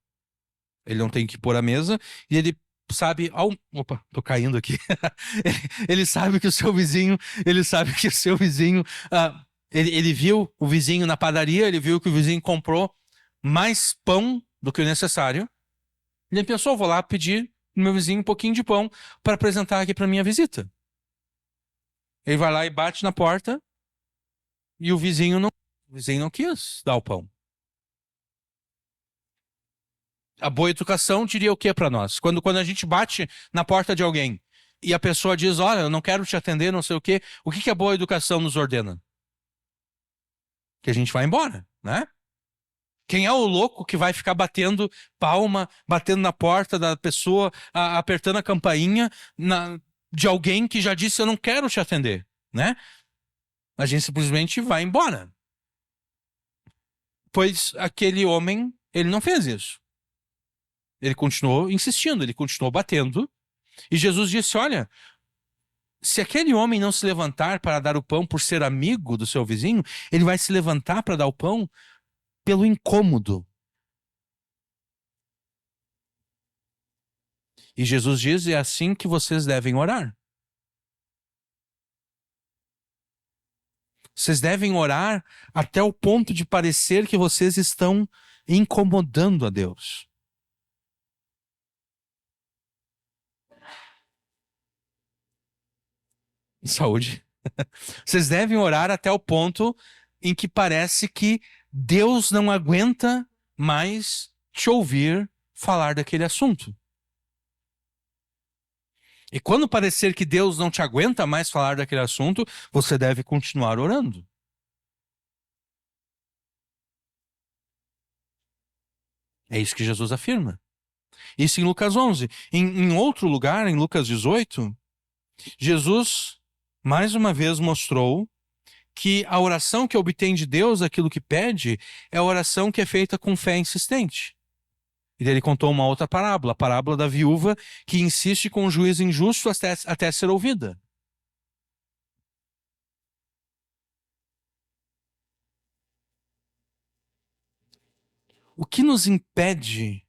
[SPEAKER 1] ele não tem o que pôr à mesa, e ele sabe, opa, tô caindo aqui. Ele sabe que o seu vizinho, ele viu o vizinho na padaria, ele viu que o vizinho comprou mais pão do que o necessário. Ele pensou: vou lá pedir pro meu vizinho um pouquinho de pão para apresentar aqui para minha visita. Ele vai lá e bate na porta e o vizinho não quis dar o pão. A boa educação diria o que para nós? Quando a gente bate na porta de alguém e a pessoa diz: olha, eu não quero te atender, não sei o quê, o que a boa educação nos ordena? Que a gente vai embora, né? Quem é o louco que vai ficar batendo palma, batendo na porta da pessoa, apertando a campainha de alguém que já disse: eu não quero te atender, né? A gente simplesmente vai embora. Pois aquele homem, ele não fez isso. Ele continuou insistindo, ele continuou batendo. E Jesus disse: olha, se aquele homem não se levantar para dar o pão por ser amigo do seu vizinho, ele vai se levantar para dar o pão pelo incômodo. E Jesus diz: é assim que vocês devem orar. Vocês devem orar até o ponto de parecer que vocês estão incomodando a Deus. Saúde. Vocês devem orar até o ponto em que parece que Deus não aguenta mais te ouvir falar daquele assunto. E quando parecer que Deus não te aguenta mais falar daquele assunto, você deve continuar orando. É isso que Jesus afirma. Isso em Lucas 11. Em outro lugar, em Lucas 18, Jesus, mais uma vez, mostrou que a oração que obtém de Deus aquilo que pede é a oração que é feita com fé insistente. E daí ele contou uma outra parábola, a parábola da viúva que insiste com um juízo injusto até ser ouvida. O que nos impede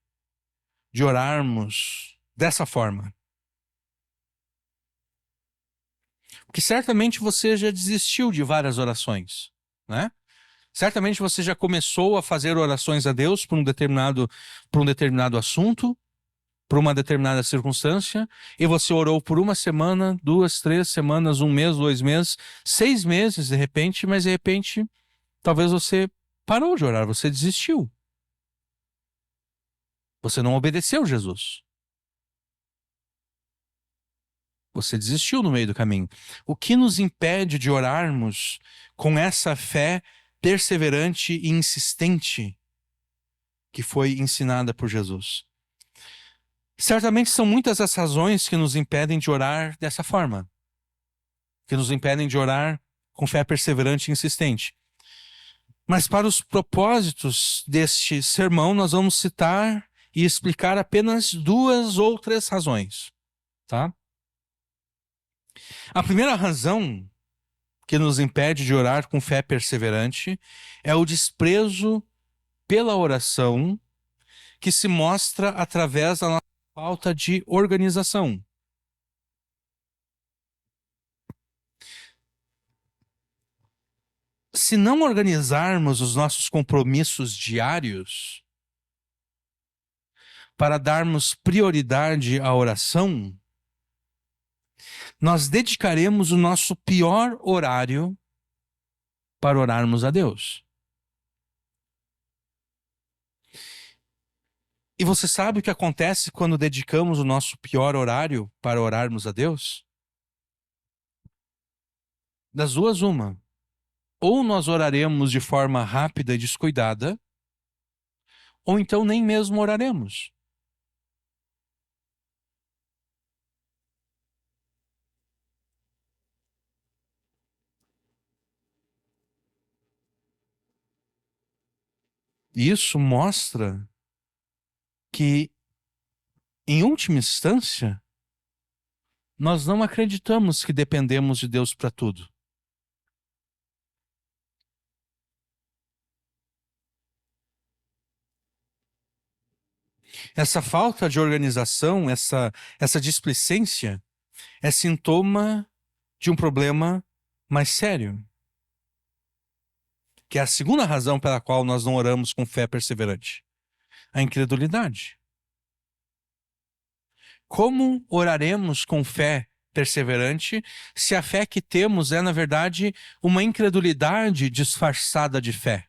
[SPEAKER 1] de orarmos dessa forma? Porque certamente você já desistiu de várias orações, né? Certamente você já começou a fazer orações a Deus por um determinado assunto, por uma determinada circunstância, e você orou por uma semana, 2, 3 semanas, 1 mês, 2 meses, 6 meses de repente, mas de repente talvez você parou de orar, você desistiu. Você não obedeceu Jesus. Você desistiu no meio do caminho. O que nos impede de orarmos com essa fé perseverante e insistente que foi ensinada por Jesus? Certamente são muitas as razões que nos impedem de orar dessa forma, que nos impedem de orar com fé perseverante e insistente. Mas para os propósitos deste sermão, nós vamos citar e explicar apenas 2 outras razões, tá? A primeira razão que nos impede de orar com fé perseverante é o desprezo pela oração que se mostra através da nossa falta de organização. Se não organizarmos os nossos compromissos diários para darmos prioridade à oração, nós dedicaremos o nosso pior horário para orarmos a Deus. E você sabe o que acontece quando dedicamos o nosso pior horário para orarmos a Deus? Das duas, uma. Ou nós oraremos de forma rápida e descuidada, ou então nem mesmo oraremos. E isso mostra que, em última instância, nós não acreditamos que dependemos de Deus para tudo. Essa falta de organização, essa displicência, é sintoma de um problema mais sério, que é a segunda razão pela qual nós não oramos com fé perseverante: a incredulidade. Como oraremos com fé perseverante se a fé que temos é, na verdade, uma incredulidade disfarçada de fé?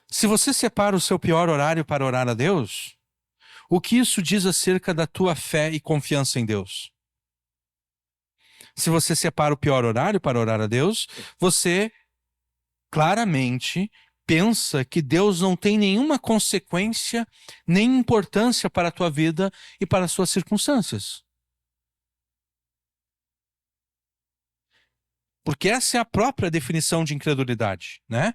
[SPEAKER 1] Se você separa o seu pior horário para orar a Deus, o que isso diz acerca da tua fé e confiança em Deus? Se você separa o pior horário para orar a Deus, você claramente pensa que Deus não tem nenhuma consequência nem importância para a tua vida e para as suas circunstâncias. Porque essa é a própria definição de incredulidade, né?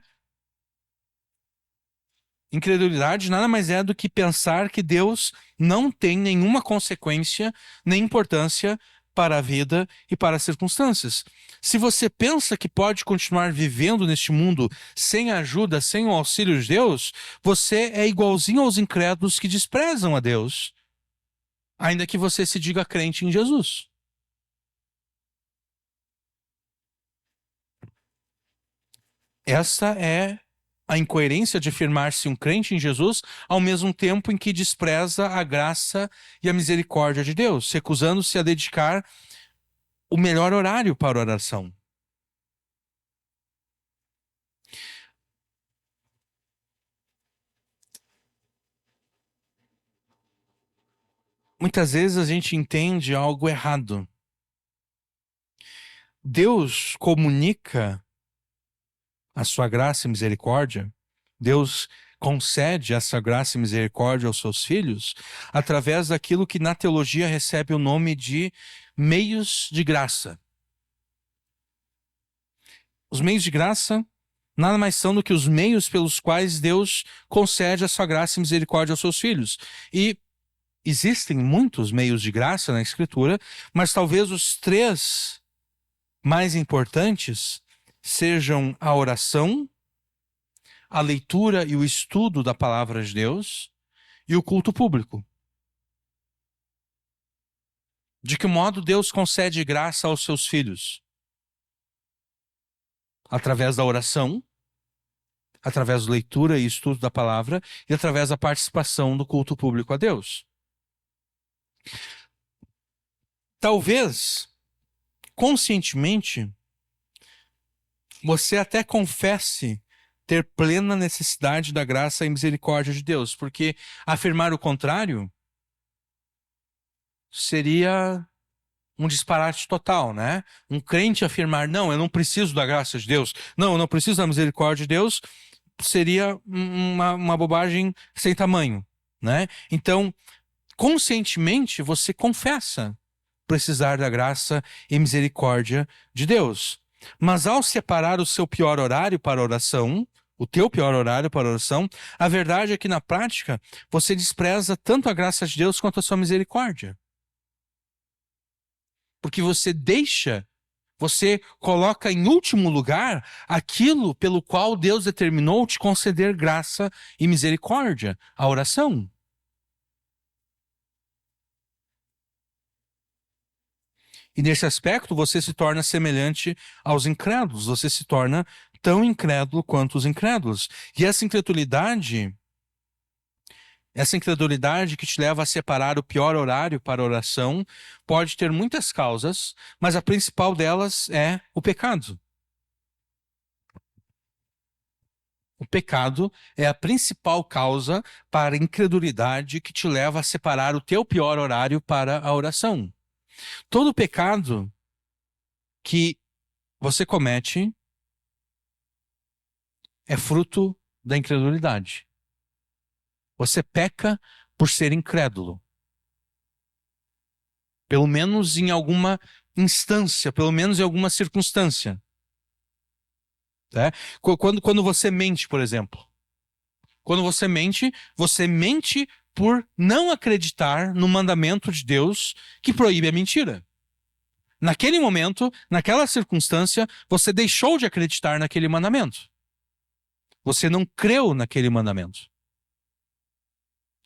[SPEAKER 1] Incredulidade nada mais é do que pensar que Deus não tem nenhuma consequência nem importância para a vida e para as circunstâncias. Se você pensa que pode continuar vivendo neste mundo sem a ajuda, sem o auxílio de Deus, você é igualzinho aos incrédulos que desprezam a Deus, ainda que você se diga crente em Jesus. Essa é a incoerência de afirmar-se um crente em Jesus, ao mesmo tempo em que despreza a graça e a misericórdia de Deus, recusando-se a dedicar o melhor horário para a oração. muitas vezes a gente entende algo errado. Deus comunica a sua graça e misericórdia, Deus concede essa graça e misericórdia aos seus filhos através daquilo que na teologia recebe o nome de meios de graça. Os meios de graça nada mais são do que os meios pelos quais Deus concede a sua graça e misericórdia aos seus filhos. E existem muitos meios de graça na Escritura, mas talvez os três mais importantes sejam a oração, a leitura e o estudo da palavra de Deus e o culto público. De que modo Deus concede graça aos seus filhos? Através da oração, através da leitura e estudo da palavra e através da participação do culto público a Deus. Talvez, conscientemente, você até confesse ter plena necessidade da graça e misericórdia de Deus, porque afirmar o contrário seria um disparate total, né? Um crente afirmar, não, eu não preciso da graça de Deus, não, eu não preciso da misericórdia de Deus, seria uma bobagem sem tamanho, né? Então, conscientemente, você confessa precisar da graça e misericórdia de Deus. Mas ao separar o seu pior horário para a oração, o teu pior horário para a oração, a verdade é que na prática você despreza tanto a graça de Deus quanto a sua misericórdia. Porque você coloca em último lugar aquilo pelo qual Deus determinou te conceder graça e misericórdia, a oração. E nesse aspecto você se torna semelhante aos incrédulos, você se torna tão incrédulo quanto os incrédulos. E essa incredulidade que te leva a separar o pior horário para a oração, pode ter muitas causas, mas a principal delas é o pecado. O pecado é a principal causa para a incredulidade que te leva a separar o teu pior horário para a oração. Todo pecado que você comete é fruto da incredulidade. Você peca por ser incrédulo. Pelo menos em alguma instância, pelo menos em alguma circunstância. Né? Quando você mente, por exemplo. Quando você mente por não acreditar no mandamento de Deus que proíbe a mentira. Naquele momento, naquela circunstância, você deixou de acreditar naquele mandamento. Você não creu naquele mandamento.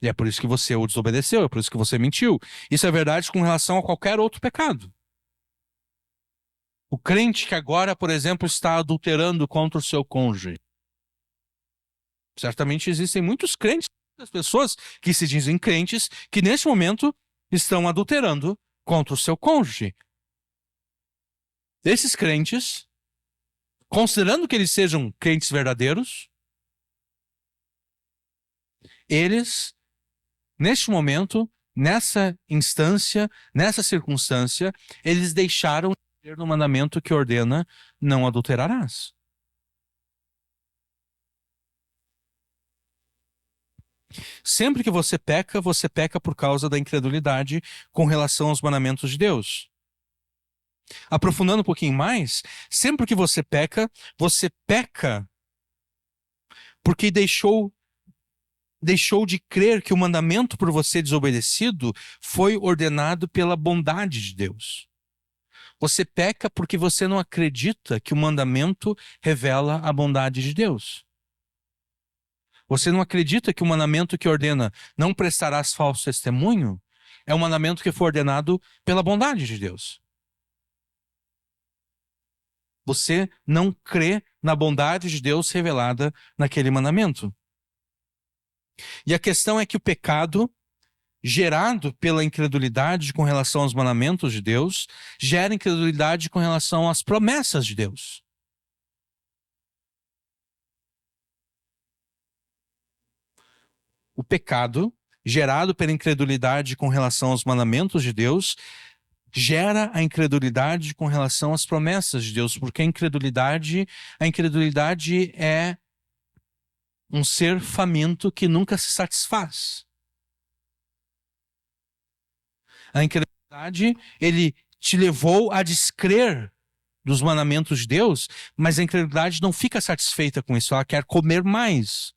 [SPEAKER 1] E é por isso que você o desobedeceu, é por isso que você mentiu. Isso é verdade com relação a qualquer outro pecado. O crente que agora, por exemplo, está adulterando contra o seu cônjuge. Certamente existem muitos crentes, muitas pessoas que se dizem crentes, que neste momento estão adulterando contra o seu cônjuge. Esses crentes, considerando que eles sejam crentes verdadeiros, eles, neste momento, nessa instância, nessa circunstância, eles deixaram de crer no mandamento que ordena: não adulterarás. Sempre que você peca por causa da incredulidade com relação aos mandamentos de Deus. Aprofundando um pouquinho mais, sempre que você peca porque deixou de crer que o mandamento por você desobedecido foi ordenado pela bondade de Deus. Você peca porque você não acredita que o mandamento revela a bondade de Deus. Você não acredita que o mandamento que ordena não prestarás falso testemunho é um mandamento que foi ordenado pela bondade de Deus. Você não crê na bondade de Deus revelada naquele mandamento. E a questão é que o pecado, gerado pela incredulidade com relação aos mandamentos de Deus, gera incredulidade com relação às promessas de Deus. O pecado gerado pela incredulidade com relação aos mandamentos de Deus, gera a incredulidade com relação às promessas de Deus, porque a incredulidade é um ser faminto que nunca se satisfaz. A incredulidade, ele te levou a descrer dos mandamentos de Deus, mas a incredulidade não fica satisfeita com isso, ela quer comer mais.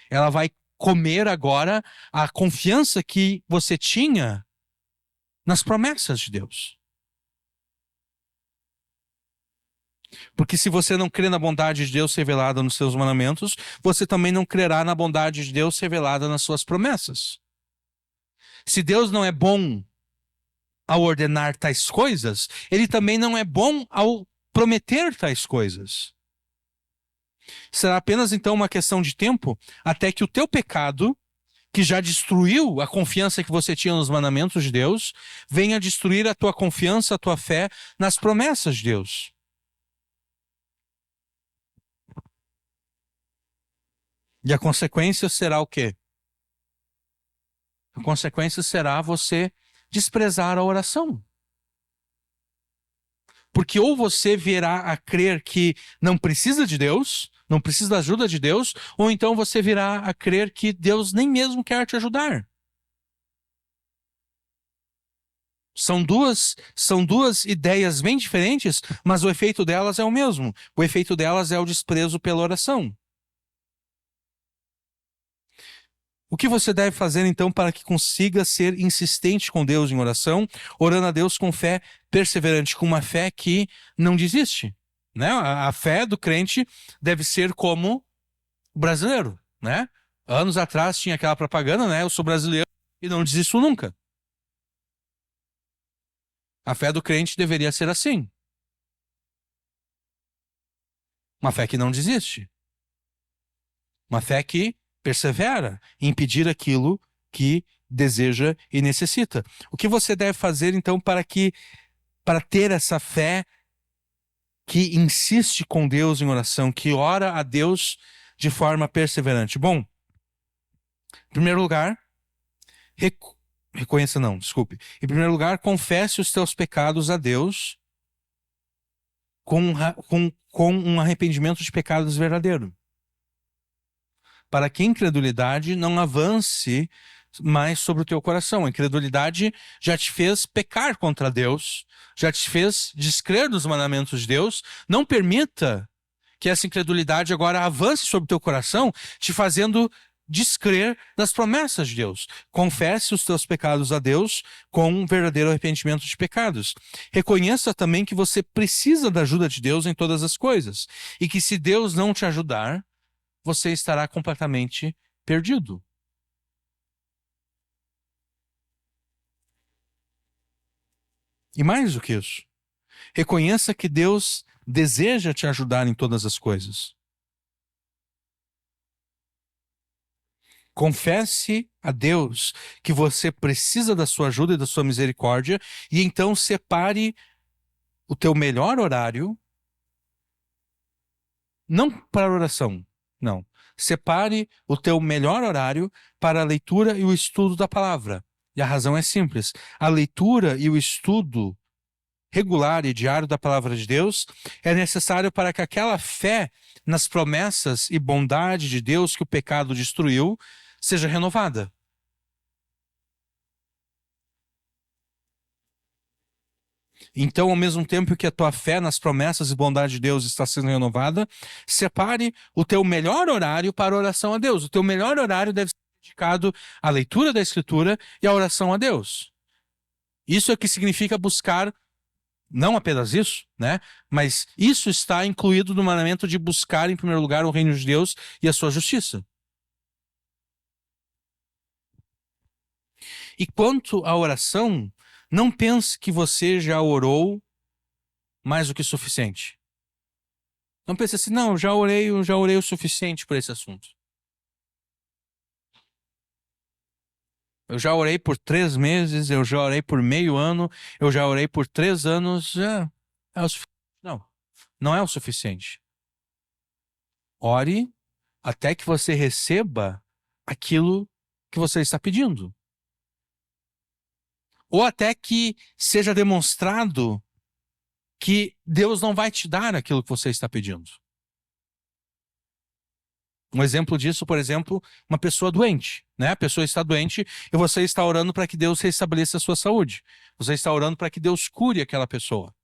[SPEAKER 1] Ela vai comer agora a confiança que você tinha nas promessas de Deus. Porque se você não crê na bondade de Deus revelada nos seus mandamentos, você também não crerá na bondade de Deus revelada nas suas promessas. Se Deus não é bom ao ordenar tais coisas, ele também não é bom ao prometer tais coisas. Será apenas então uma questão de tempo até que o teu pecado, que já destruiu a confiança que você tinha nos mandamentos de Deus, venha destruir a tua confiança, a tua fé nas promessas de Deus. E a consequência será o quê? A consequência será você desprezar a oração. Porque ou você virá a crer que não precisa de Deus, não precisa da ajuda de Deus, ou então você virá a crer que Deus nem mesmo quer te ajudar. São duas ideias bem diferentes, mas o efeito delas é o mesmo. O efeito delas é o desprezo pela oração. O que você deve fazer, então, para que consiga ser insistente com Deus em oração, orando a Deus com fé perseverante, com uma fé que não desiste, né? A fé do crente deve ser como o brasileiro, né? Anos atrás tinha aquela propaganda, né? Eu sou brasileiro e não desisto nunca. A fé do crente deveria ser assim. Uma fé que não desiste. Uma fé que persevera em pedir aquilo que deseja e necessita. O que você deve fazer então para ter essa fé que insiste com Deus em oração, que ora a Deus de forma perseverante? Bom, em primeiro lugar, reconheça não, desculpe. Em primeiro lugar, confesse os teus pecados a Deus com um arrependimento de pecados verdadeiro, para que a incredulidade não avance mais sobre o teu coração. A incredulidade já te fez pecar contra Deus, já te fez descrer dos mandamentos de Deus. Não permita que essa incredulidade agora avance sobre o teu coração, te fazendo descrer das promessas de Deus. Confesse os teus pecados a Deus com um verdadeiro arrependimento de pecados. Reconheça também que você precisa da ajuda de Deus em todas as coisas, e que se Deus não te ajudar, você estará completamente perdido. E mais do que isso, reconheça que Deus deseja te ajudar em todas as coisas. Confesse a Deus que você precisa da sua ajuda e da sua misericórdia, e então separe o teu melhor horário, não para oração, não. Separe o teu melhor horário para a leitura e o estudo da palavra. E a razão é simples. A leitura e o estudo regular e diário da palavra de Deus é necessário para que aquela fé nas promessas e bondade de Deus que o pecado destruiu seja renovada. Então, ao mesmo tempo que a tua fé nas promessas e bondade de Deus está sendo renovada, separe o teu melhor horário para a oração a Deus. O teu melhor horário deve ser dedicado à leitura da Escritura e à oração a Deus. Isso é o que significa buscar, não apenas isso, né? Mas isso está incluído no mandamento de buscar em primeiro lugar o reino de Deus e a sua justiça. E quanto à oração, não pense que você já orou mais do que suficiente. Não pense assim, não, eu já orei o suficiente por esse assunto. Eu já orei por 3 meses, eu já orei por meio ano, eu já orei por 3 anos, já é o suficiente. Não, não é o suficiente. Ore até que você receba aquilo que você está pedindo. Ou até que seja demonstrado que Deus não vai te dar aquilo que você está pedindo. Um exemplo disso, por exemplo, uma pessoa doente, né? A pessoa está doente e você está orando para que Deus restabeleça a sua saúde. Você está orando para que Deus cure aquela pessoa,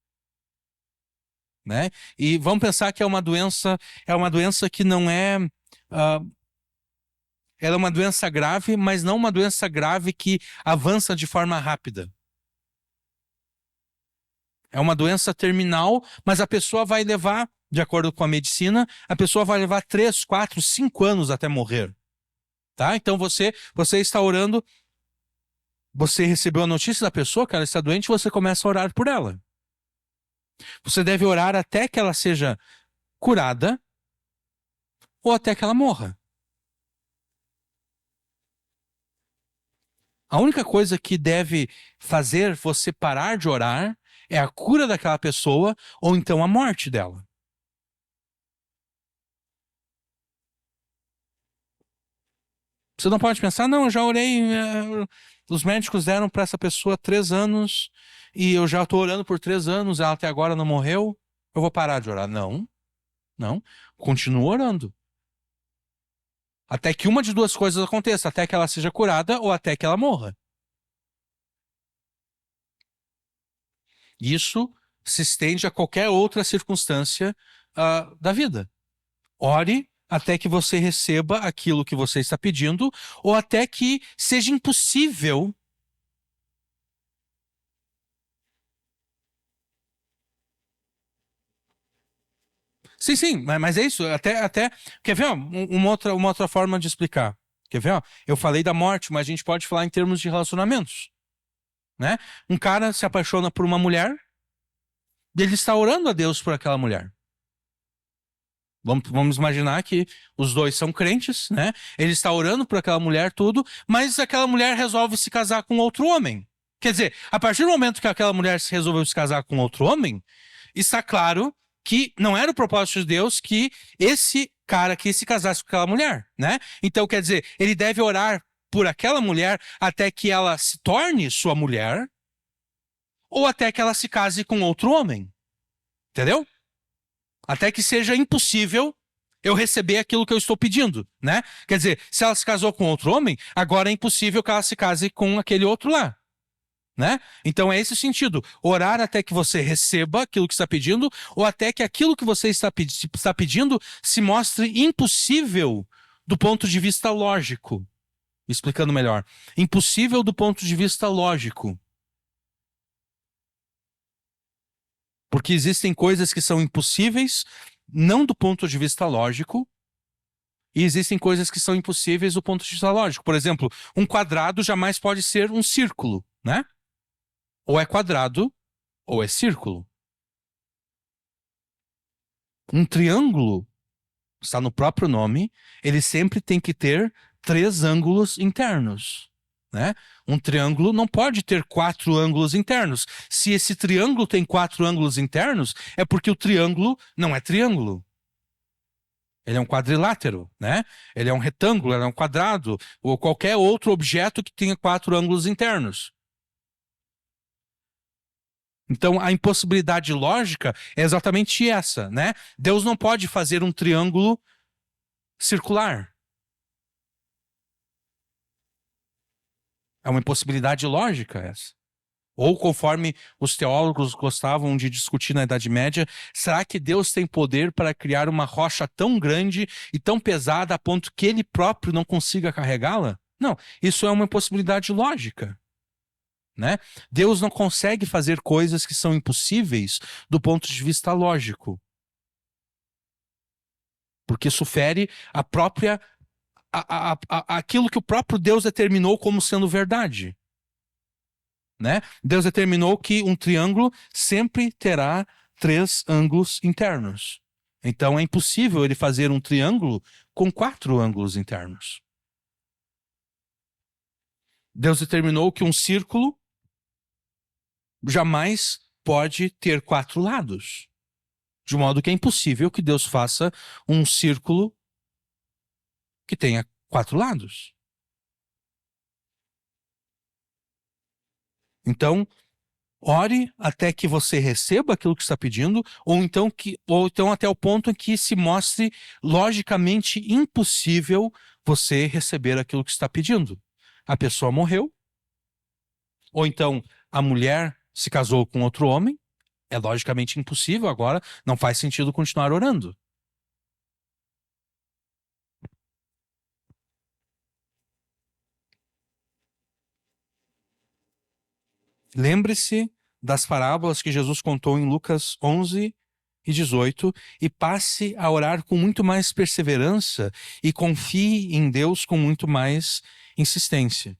[SPEAKER 1] né? E vamos pensar que é uma doença que não é, ah, ela é uma doença grave, mas não uma doença grave que avança de forma rápida. É uma doença terminal, mas a pessoa vai levar, de acordo com a medicina, a pessoa vai levar 3, 4, 5 anos até morrer. Tá? Então você está orando, você recebeu a notícia da pessoa que ela está doente, você começa a orar por ela. Você deve orar até que ela seja curada ou até que ela morra. A única coisa que deve fazer você parar de orar é a cura daquela pessoa ou então a morte dela. Você não pode pensar, não, eu já orei, os médicos deram para essa pessoa 3 anos e eu já estou orando por 3 anos, ela até agora não morreu, eu vou parar de orar. Não, não, continua orando. Até que uma de duas coisas aconteça, até que ela seja curada ou até que ela morra. Isso se estende a qualquer outra circunstância da vida. Ore até que você receba aquilo que você está pedindo, ou até que seja impossível. Sim, sim, mas é isso. Até. Quer ver, ó, uma outra forma de explicar. Quer ver, ó? Eu falei da morte, mas a gente pode falar em termos de relacionamentos, né? Um cara se apaixona por uma mulher e ele está orando a Deus por aquela mulher. Vamos imaginar que os dois são crentes, né? Ele está orando por aquela mulher, tudo, mas aquela mulher resolve se casar com outro homem. Quer dizer, a partir do momento que aquela mulher resolveu se casar com outro homem, está claro que não era o propósito de Deus que esse cara aqui se casasse com aquela mulher, né? Então, quer dizer, ele deve orar por aquela mulher até que ela se torne sua mulher ou até que ela se case com outro homem. Entendeu? Até que seja impossível eu receber aquilo que eu estou pedindo, né? Quer dizer, se ela se casou com outro homem, agora é impossível que ela se case com aquele outro lá, né? Então é esse o sentido. Orar até que você receba aquilo que está pedindo, ou até que aquilo que você está pedindo se mostre impossível do ponto de vista lógico. Explicando melhor. Impossível do ponto de vista lógico. Porque existem coisas que são impossíveis, não do ponto de vista lógico, e existem coisas que são impossíveis do ponto de vista lógico. Por exemplo, um quadrado jamais pode ser um círculo, né? Ou é quadrado, ou é círculo. Um triângulo, está no próprio nome, ele sempre tem que ter 3 ângulos internos. Né? Um triângulo não pode ter 4 ângulos internos. Se esse triângulo tem 4 ângulos internos, é porque o triângulo não é triângulo. Ele é um quadrilátero, né? Ele é um retângulo, ele é um quadrado, ou qualquer outro objeto que tenha 4 ângulos internos. Então, a impossibilidade lógica é exatamente essa, né? Deus não pode fazer um triângulo circular. É uma impossibilidade lógica essa. Ou conforme os teólogos gostavam de discutir na Idade Média, será que Deus tem poder para criar uma rocha tão grande e tão pesada a ponto que ele próprio não consiga carregá-la? Não, isso é uma impossibilidade lógica. Né? Deus não consegue fazer coisas que são impossíveis do ponto de vista lógico. Porque isso fere a própria aquilo que o próprio Deus determinou como sendo verdade. Né? Deus determinou que um triângulo sempre terá 3 ângulos internos. Então é impossível ele fazer um triângulo com 4 ângulos internos. Deus determinou que um círculo jamais pode ter 4 lados. De modo que é impossível que Deus faça um círculo que tenha 4 lados. Então, ore até que você receba aquilo que está pedindo, ou então até o ponto em que se mostre logicamente impossível você receber aquilo que está pedindo. A pessoa morreu, ou então a mulher se casou com outro homem, é logicamente impossível agora, não faz sentido continuar orando. Lembre-se das parábolas que Jesus contou em Lucas 11 e 18 e passe a orar com muito mais perseverança e confie em Deus com muito mais insistência.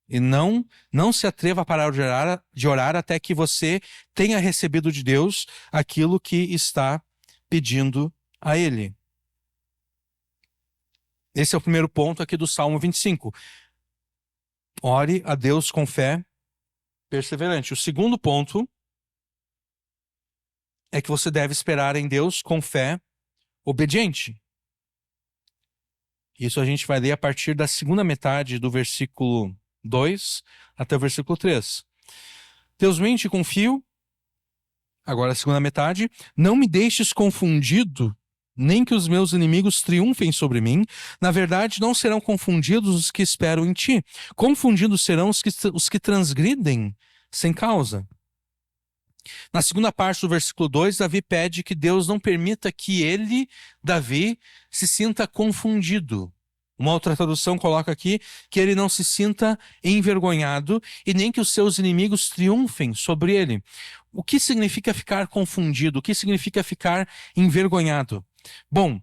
[SPEAKER 1] E não se atreva a parar de orar até que você tenha recebido de Deus aquilo que está pedindo a Ele. Esse é o primeiro ponto aqui do Salmo 25. Ore a Deus com fé perseverante. O segundo ponto é que você deve esperar em Deus com fé obediente. Isso a gente vai ler a partir da segunda metade do versículo 2 até o versículo 3. Deus mente, confio. Agora a segunda metade. Não me deixes confundido, nem que os meus inimigos triunfem sobre mim. Na verdade, não serão confundidos os que esperam em ti. Confundidos serão os que transgridem sem causa. Na segunda parte do versículo 2, Davi pede que Deus não permita que ele, Davi, se sinta confundido. Uma outra tradução coloca aqui que ele não se sinta envergonhado e nem que os seus inimigos triunfem sobre ele. O que significa ficar confundido? O que significa ficar envergonhado? Bom,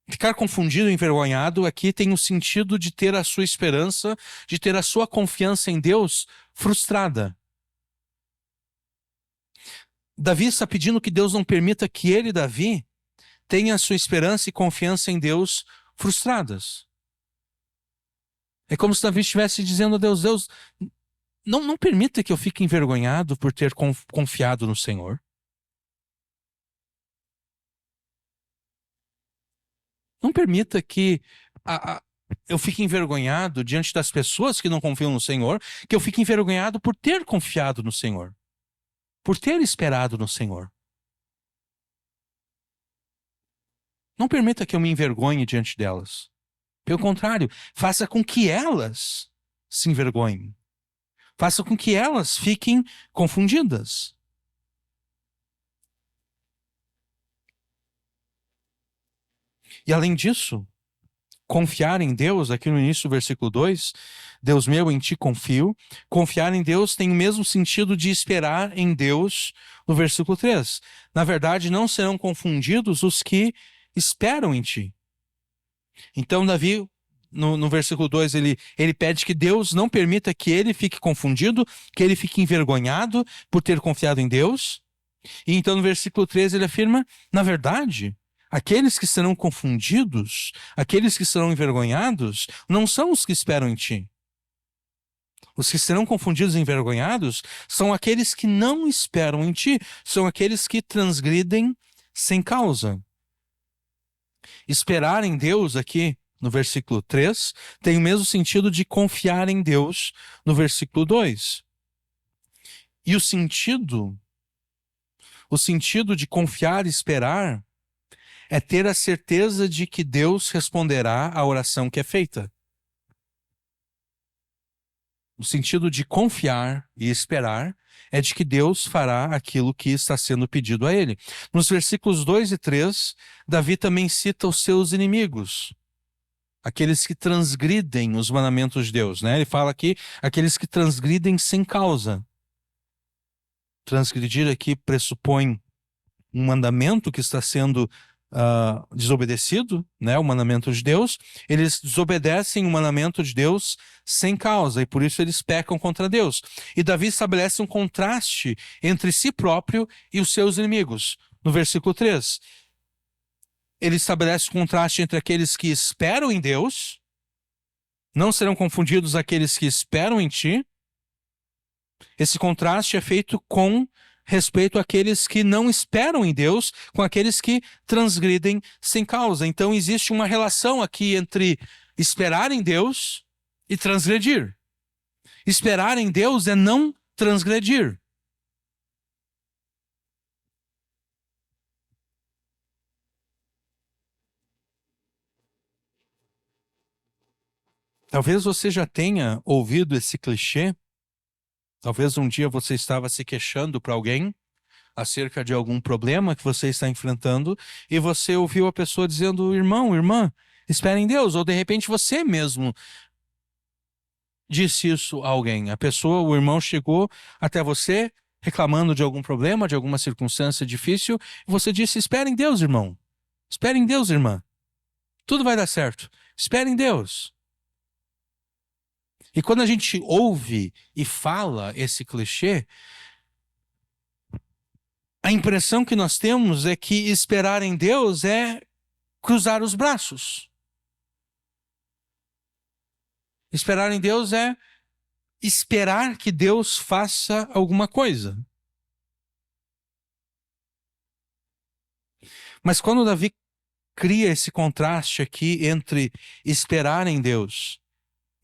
[SPEAKER 1] ficar confundido e envergonhado aqui tem o sentido de ter a sua esperança, de ter a sua confiança em Deus frustrada. Davi está pedindo que Deus não permita que ele, Davi, tenha a sua esperança e confiança em Deus frustradas. É como se Davi estivesse dizendo a Deus, Deus, não permita que eu fique envergonhado por ter confiado no Senhor. Não permita que eu fique envergonhado diante das pessoas que não confiam no Senhor, que eu fique envergonhado por ter confiado no Senhor, por ter esperado no Senhor. Não permita que eu me envergonhe diante delas. Pelo contrário, faça com que elas se envergonhem. Faça com que elas fiquem confundidas. E além disso, confiar em Deus, aqui no início do versículo 2, Deus meu, em ti confio. Confiar em Deus tem o mesmo sentido de esperar em Deus no versículo 3. Na verdade, não serão confundidos os que esperam em ti. Então, Davi, no versículo 2, ele pede que Deus não permita que ele fique confundido, que ele fique envergonhado por ter confiado em Deus. E então, no versículo 3, ele afirma, na verdade, aqueles que serão confundidos, aqueles que serão envergonhados, não são os que esperam em ti. Os que serão confundidos e envergonhados são aqueles que não esperam em ti, são aqueles que transgridem sem causa. Esperar em Deus aqui no versículo 3 tem o mesmo sentido de confiar em Deus no versículo 2. E o sentido de confiar e esperar é ter a certeza de que Deus responderá à oração que é feita. O sentido de confiar e esperar é de que Deus fará aquilo que está sendo pedido a ele. Nos versículos 2 e 3, Davi também cita os seus inimigos, aqueles que transgridem os mandamentos de Deus, né? Ele fala aqui, aqueles que transgridem sem causa. Transgredir aqui pressupõe um mandamento que está sendo desobedecido, né, o mandamento de Deus. Eles desobedecem o mandamento de Deus sem causa e por isso eles pecam contra Deus. E Davi estabelece um contraste entre si próprio e os seus inimigos. No versículo 3, ele estabelece um contraste entre aqueles que esperam em Deus, não serão confundidos aqueles que esperam em ti. Esse contraste é feito com respeito àqueles que não esperam em Deus, com aqueles que transgridem sem causa. Então existe uma relação aqui entre esperar em Deus e transgredir. Esperar em Deus é não transgredir. Talvez você já tenha ouvido esse clichê. Talvez um dia você estava se queixando para alguém acerca de algum problema que você está enfrentando e você ouviu a pessoa dizendo: irmão, irmã, espere em Deus. Ou de repente você mesmo disse isso a alguém. A pessoa, o irmão chegou até você reclamando de algum problema, de alguma circunstância difícil, e você disse: espere em Deus, irmão. Espere em Deus, irmã. Tudo vai dar certo. Espere em Deus. E quando a gente ouve e fala esse clichê, a impressão que nós temos é que esperar em Deus é cruzar os braços. Esperar em Deus é esperar que Deus faça alguma coisa. Mas quando Davi cria esse contraste aqui entre esperar em Deus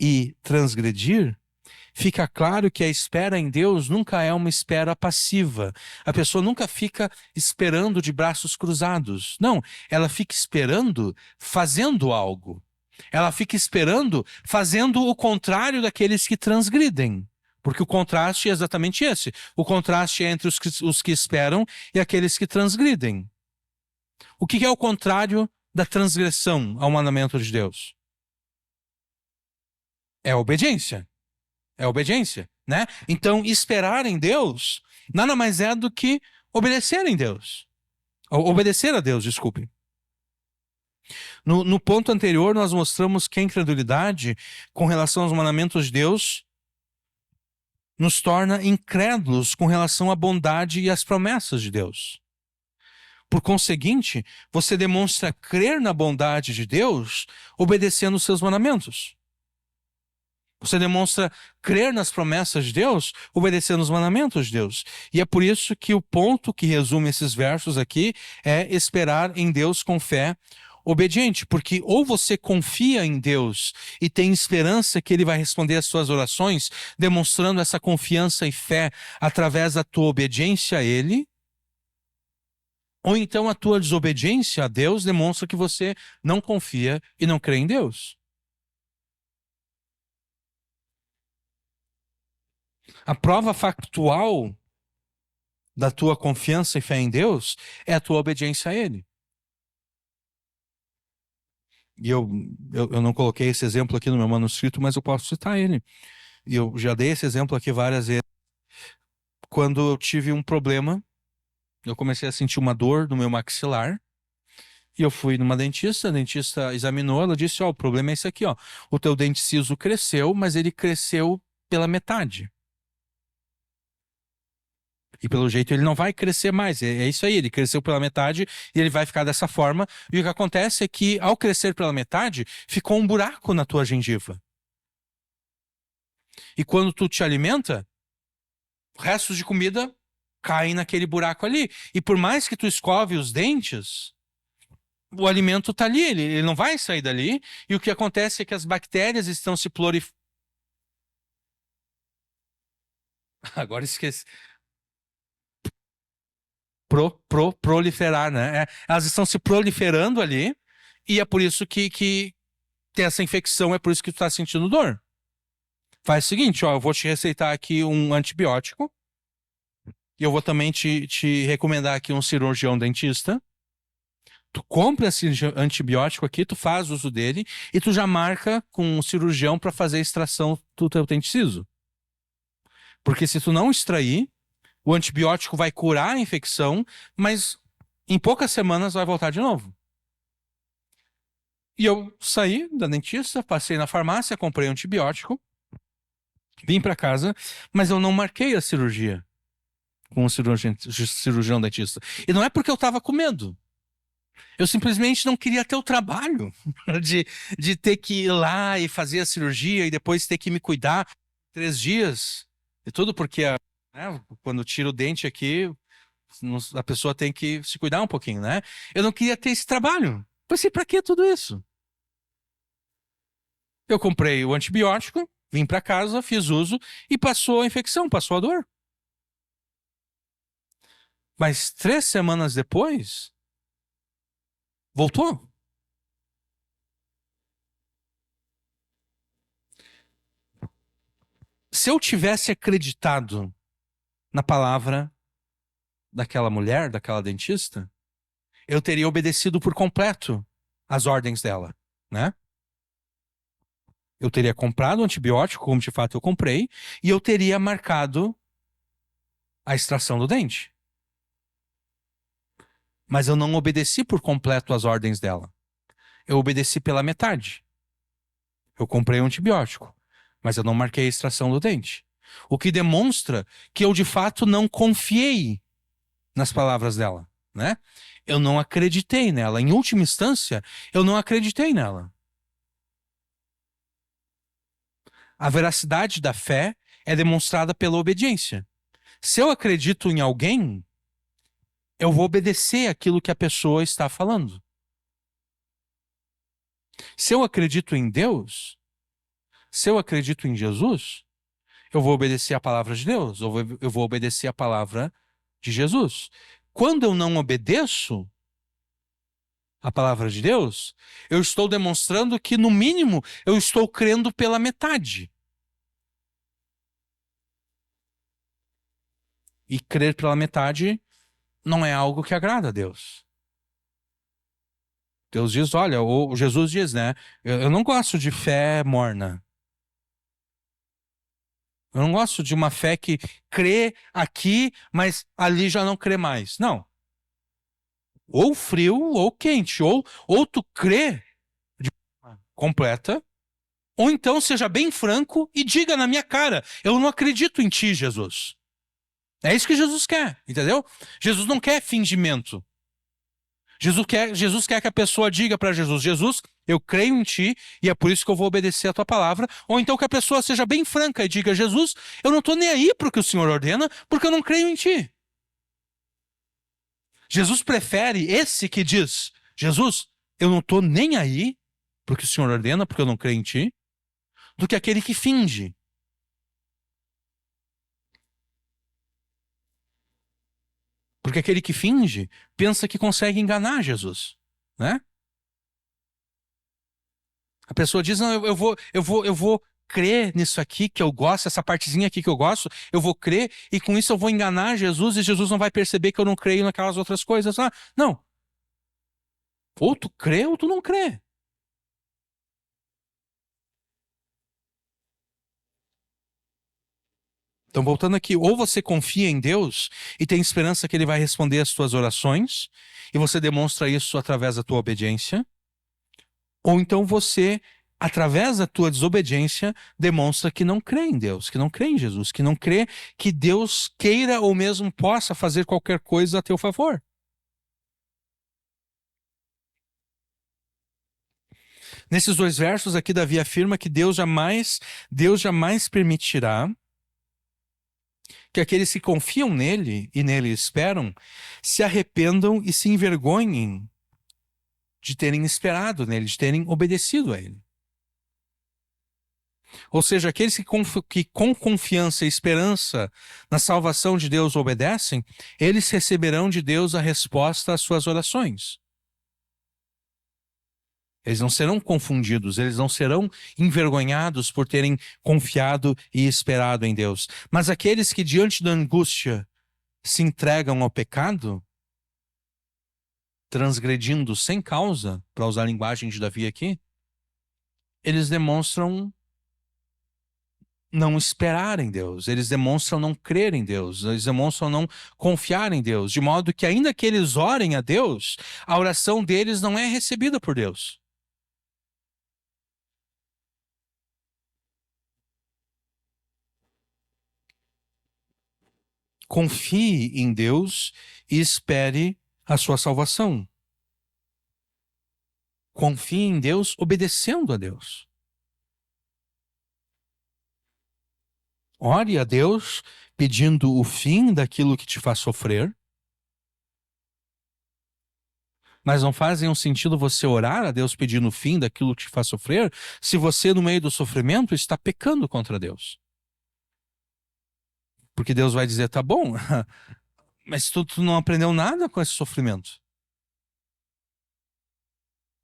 [SPEAKER 1] e transgredir, fica claro que a espera em Deus nunca é uma espera passiva. A pessoa nunca fica esperando de braços cruzados. Não, ela fica esperando fazendo algo. Ela fica esperando fazendo o contrário daqueles que transgridem. Porque o contraste é exatamente esse. O contraste é entre os que esperam e aqueles que transgridem. O que é o contrário da transgressão ao mandamento de Deus? É a obediência. É a obediência, né? Então, esperar em Deus nada mais é do que obedecer em Deus. Obedecer a Deus, desculpe. No ponto anterior, nós mostramos que a incredulidade com relação aos mandamentos de Deus nos torna incrédulos com relação à bondade e às promessas de Deus. Por conseguinte, você demonstra crer na bondade de Deus obedecendo os seus mandamentos. Você demonstra crer nas promessas de Deus, obedecendo os mandamentos de Deus. E é por isso que o ponto que resume esses versos aqui é esperar em Deus com fé obediente. Porque ou você confia em Deus e tem esperança que Ele vai responder às suas orações, demonstrando essa confiança e fé através da tua obediência a Ele, ou então a tua desobediência a Deus demonstra que você não confia e não crê em Deus. A prova factual da tua confiança e fé em Deus é a tua obediência a Ele. E eu não coloquei esse exemplo aqui no meu manuscrito, mas eu posso citar ele. E eu já dei esse exemplo aqui várias vezes. Quando eu tive um problema, eu comecei a sentir uma dor no meu maxilar. E eu fui numa dentista, a dentista examinou, ela disse: ó, o problema é esse aqui, ó. O teu dente ciso cresceu, mas ele cresceu pela metade. E pelo jeito ele não vai crescer mais. É isso aí, ele cresceu pela metade e ele vai ficar dessa forma. E o que acontece é que, ao crescer pela metade, ficou um buraco na tua gengiva. E quando tu te alimenta, restos de comida caem naquele buraco ali. E por mais que tu escove os dentes, o alimento está ali, ele não vai sair dali. E o que acontece é que as bactérias estão se proliferando. Agora esqueci. Proliferar, né? Elas estão se proliferando ali, e é por isso que tem essa infecção, é por isso que tu está sentindo dor. Faz o seguinte, ó, eu vou te receitar aqui um antibiótico, e eu vou também te recomendar aqui um cirurgião dentista. Tu compra esse antibiótico aqui, tu faz uso dele, e tu já marca com um cirurgião para fazer a extração do teu dente ciso. Porque se tu não extrair, o antibiótico vai curar a infecção, mas em poucas semanas vai voltar de novo. E eu saí da dentista, passei na farmácia, comprei antibiótico, vim para casa, mas eu não marquei a cirurgia com o cirurgião dentista. E não é porque eu estava com medo. Eu simplesmente não queria ter o trabalho de ter que ir lá e fazer a cirurgia e depois ter que me cuidar 3 dias. E tudo porque quando tira o dente aqui, a pessoa tem que se cuidar um pouquinho, né? Eu não queria ter esse trabalho. Pensei, pra que tudo isso? Eu comprei o antibiótico, Vim para casa, fiz uso e passou a infecção, passou a dor. Mas 3 semanas depois, voltou. Se eu tivesse acreditado na palavra daquela mulher, daquela dentista, eu teria obedecido por completo as ordens dela, né? Eu teria comprado o antibiótico, como de fato eu comprei, e eu teria marcado a extração do dente. Mas eu não obedeci por completo as ordens dela. Eu obedeci pela metade. Eu comprei um antibiótico, mas eu não marquei a extração do dente. O que demonstra que eu de fato não confiei nas palavras dela, né? Eu não acreditei nela. Em última instância, eu não acreditei nela. A veracidade da fé é demonstrada pela obediência. Se eu acredito em alguém, eu vou obedecer aquilo que a pessoa está falando. Se eu acredito em Deus, se eu acredito em Jesus, eu vou obedecer a palavra de Deus, eu vou obedecer a palavra de Jesus. Quando eu não obedeço a palavra de Deus, eu estou demonstrando que, no mínimo, eu estou crendo pela metade. E crer pela metade não é algo que agrada a Deus. Deus diz, olha, ou Jesus diz, né? Eu não gosto de fé morna. Eu não gosto de uma fé que crê aqui, mas ali já não crê mais. Não. Ou frio ou quente. Ou tu crê de forma completa, ou então seja bem franco e diga na minha cara: eu não acredito em ti, Jesus. É isso que Jesus quer, entendeu? Jesus não quer fingimento. Jesus quer que a pessoa diga para Jesus: Jesus, eu creio em ti e é por isso que eu vou obedecer a tua palavra. Ou então que a pessoa seja bem franca e diga: Jesus, eu não estou nem aí para o que o Senhor ordena, porque eu não creio em ti. Jesus prefere esse que diz: Jesus, eu não estou nem aí para o que o Senhor ordena, porque eu não creio em ti, do que aquele que finge. Porque aquele que finge pensa que consegue enganar Jesus, né? A pessoa diz: não, eu vou crer nisso aqui que eu gosto, essa partezinha aqui que eu gosto, eu vou crer e com isso eu vou enganar Jesus e Jesus não vai perceber que eu não creio naquelas outras coisas. Ah, não. Ou tu crê ou tu não crê. Então, voltando aqui, ou você confia em Deus e tem esperança que Ele vai responder as tuas orações, e você demonstra isso através da tua obediência, ou então você, através da tua desobediência, demonstra que não crê em Deus, que não crê em Jesus, que não crê que Deus queira ou mesmo possa fazer qualquer coisa a teu favor. Nesses 2 versos aqui, Davi afirma que Deus jamais permitirá que aqueles que confiam nele e nele esperam se arrependam e se envergonhem de terem esperado nele, de terem obedecido a ele. Ou seja, aqueles que com confiança e esperança na salvação de Deus obedecem, eles receberão de Deus a resposta às suas orações. Eles não serão confundidos, eles não serão envergonhados por terem confiado e esperado em Deus. Mas aqueles que diante da angústia se entregam ao pecado, transgredindo sem causa, para usar a linguagem de Davi aqui, eles demonstram não esperar em Deus, eles demonstram não crer em Deus, eles demonstram não confiar em Deus, de modo que ainda que eles orem a Deus, a oração deles não é recebida por Deus. Confie em Deus e espere a sua salvação. Confie em Deus obedecendo a Deus. Ore a Deus pedindo o fim daquilo que te faz sofrer. Mas não fazem um sentido você orar a Deus pedindo o fim daquilo que te faz sofrer, se você, no meio do sofrimento, está pecando contra Deus. Porque Deus vai dizer, tá bom, mas tu não aprendeu nada com esse sofrimento.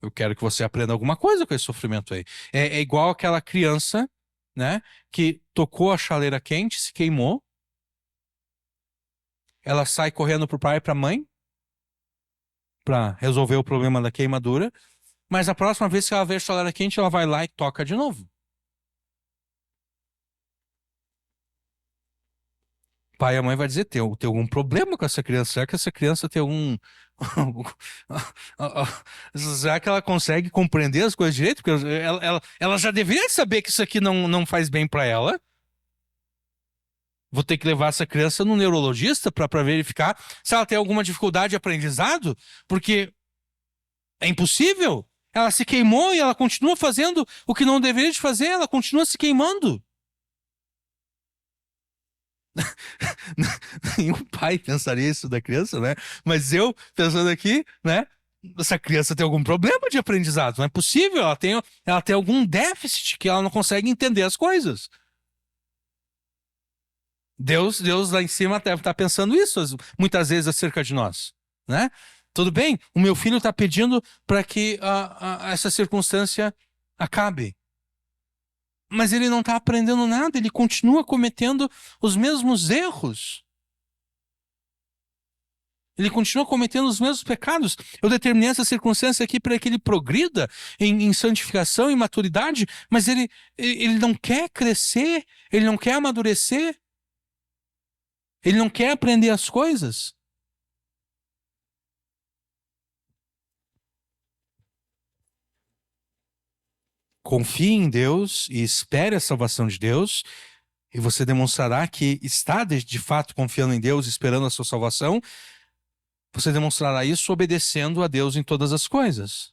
[SPEAKER 1] Eu quero que você aprenda alguma coisa com esse sofrimento aí. É igual aquela criança, né, que tocou a chaleira quente, se queimou. Ela sai correndo pro pai e pra mãe para resolver o problema da queimadura. Mas a próxima vez que ela vê a chaleira quente, ela vai lá e toca de novo. O pai e a mãe vai dizer, tem algum problema com essa criança? Será que essa criança tem algum... Será que ela consegue compreender as coisas direito? Porque ela já deveria saber que isso aqui não faz bem para ela. Vou ter que levar essa criança no neurologista para verificar se ela tem alguma dificuldade de aprendizado, porque é impossível. Ela se queimou e ela continua fazendo o que não deveria de fazer, ela continua se queimando. Nenhum pai pensaria isso da criança, né? Mas eu, pensando aqui, né? Essa criança tem algum problema de aprendizado. Não é possível, ela tem algum déficit que ela não consegue entender as coisas. Deus lá em cima deve estar pensando isso muitas vezes acerca de nós, né? Tudo bem, o meu filho está pedindo para que essa circunstância acabe. Mas ele não está aprendendo nada, ele continua cometendo os mesmos erros. Ele continua cometendo os mesmos pecados. Eu determinei essa circunstância aqui para que ele progrida em santificação e maturidade, mas ele não quer crescer, ele não quer amadurecer, ele não quer aprender as coisas. Confie em Deus e espere a salvação de Deus, e você demonstrará que está de fato confiando em Deus, esperando a sua salvação. Você demonstrará isso obedecendo a Deus em todas as coisas.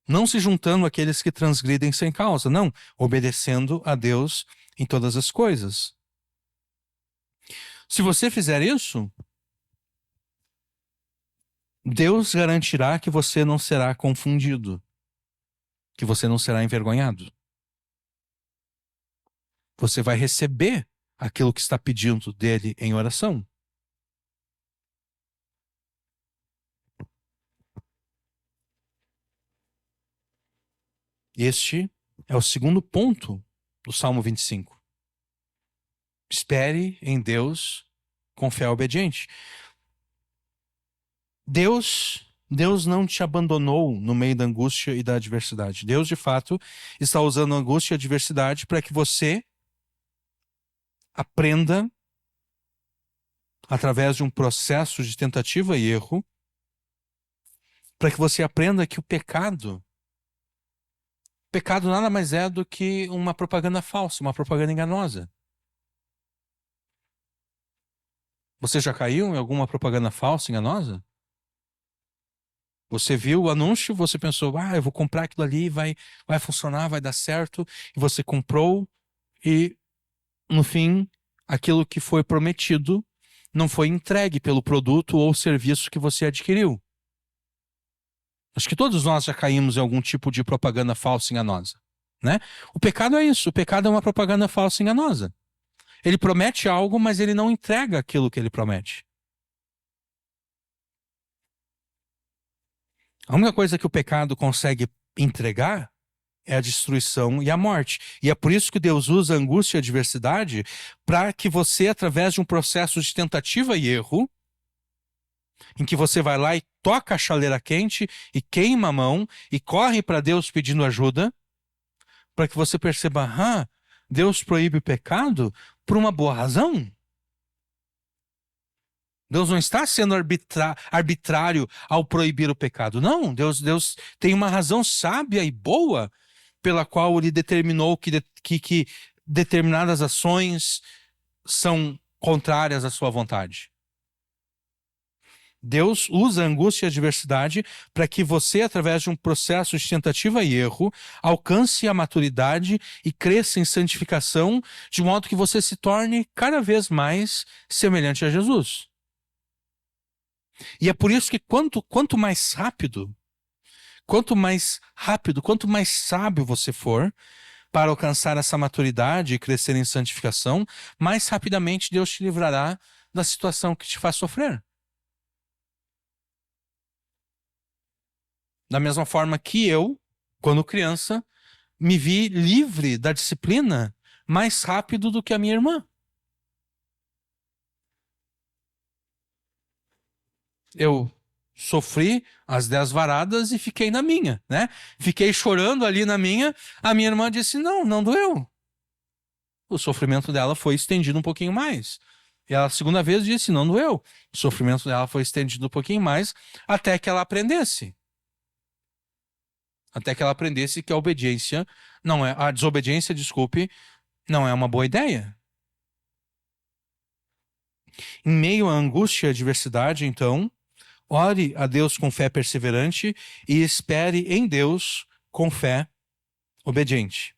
[SPEAKER 1] Não se juntando àqueles que transgridem sem causa, não. Obedecendo a Deus em todas as coisas. Se você fizer isso, Deus garantirá que você não será confundido, que você não será envergonhado. Você vai receber aquilo que está pedindo dele em oração. Este é o segundo ponto do Salmo 25. Espere em Deus com fé obediente. Deus não te abandonou no meio da angústia e da adversidade. Deus, de fato, está usando a angústia e a adversidade para que você aprenda, através de um processo de tentativa e erro, para que você aprenda que o pecado nada mais é do que uma propaganda falsa, uma propaganda enganosa. Você já caiu em alguma propaganda falsa, enganosa? Você viu o anúncio, você pensou, eu vou comprar aquilo ali, vai funcionar, vai dar certo. E você comprou e, no fim, aquilo que foi prometido não foi entregue pelo produto ou serviço que você adquiriu. Acho que todos nós já caímos em algum tipo de propaganda falsa enganosa, né? O pecado é isso, o pecado é uma propaganda falsa enganosa. Ele promete algo, mas ele não entrega aquilo que ele promete. A única coisa que o pecado consegue entregar é a destruição e a morte. E é por isso que Deus usa a angústia e a adversidade para que você, através de um processo de tentativa e erro, em que você vai lá e toca a chaleira quente e queima a mão e corre para Deus pedindo ajuda, para que você perceba, Deus proíbe o pecado por uma boa razão. Deus não está sendo arbitrário ao proibir o pecado. Não, Deus tem uma razão sábia e boa pela qual ele determinou que determinadas ações são contrárias à sua vontade. Deus usa a angústia e a adversidade para que você, através de um processo de tentativa e erro, alcance a maturidade e cresça em santificação, de modo que você se torne cada vez mais semelhante a Jesus. E é por isso que quanto mais rápido, quanto mais sábio você for para alcançar essa maturidade e crescer em santificação, mais rapidamente Deus te livrará da situação que te faz sofrer. Da mesma forma que eu, quando criança, me vi livre da disciplina mais rápido do que a minha irmã. Eu sofri as 10 varadas e fiquei na minha, né? Fiquei chorando ali na minha. A minha irmã disse: não, não doeu. O sofrimento dela foi estendido um pouquinho mais. E ela, a segunda vez, disse: não doeu. O sofrimento dela foi estendido um pouquinho mais até que ela aprendesse. Até que ela aprendesse que a obediência não é, a desobediência, desculpe, não é uma boa ideia. Em meio à angústia e adversidade, então, ore a Deus com fé perseverante e espere em Deus com fé obediente.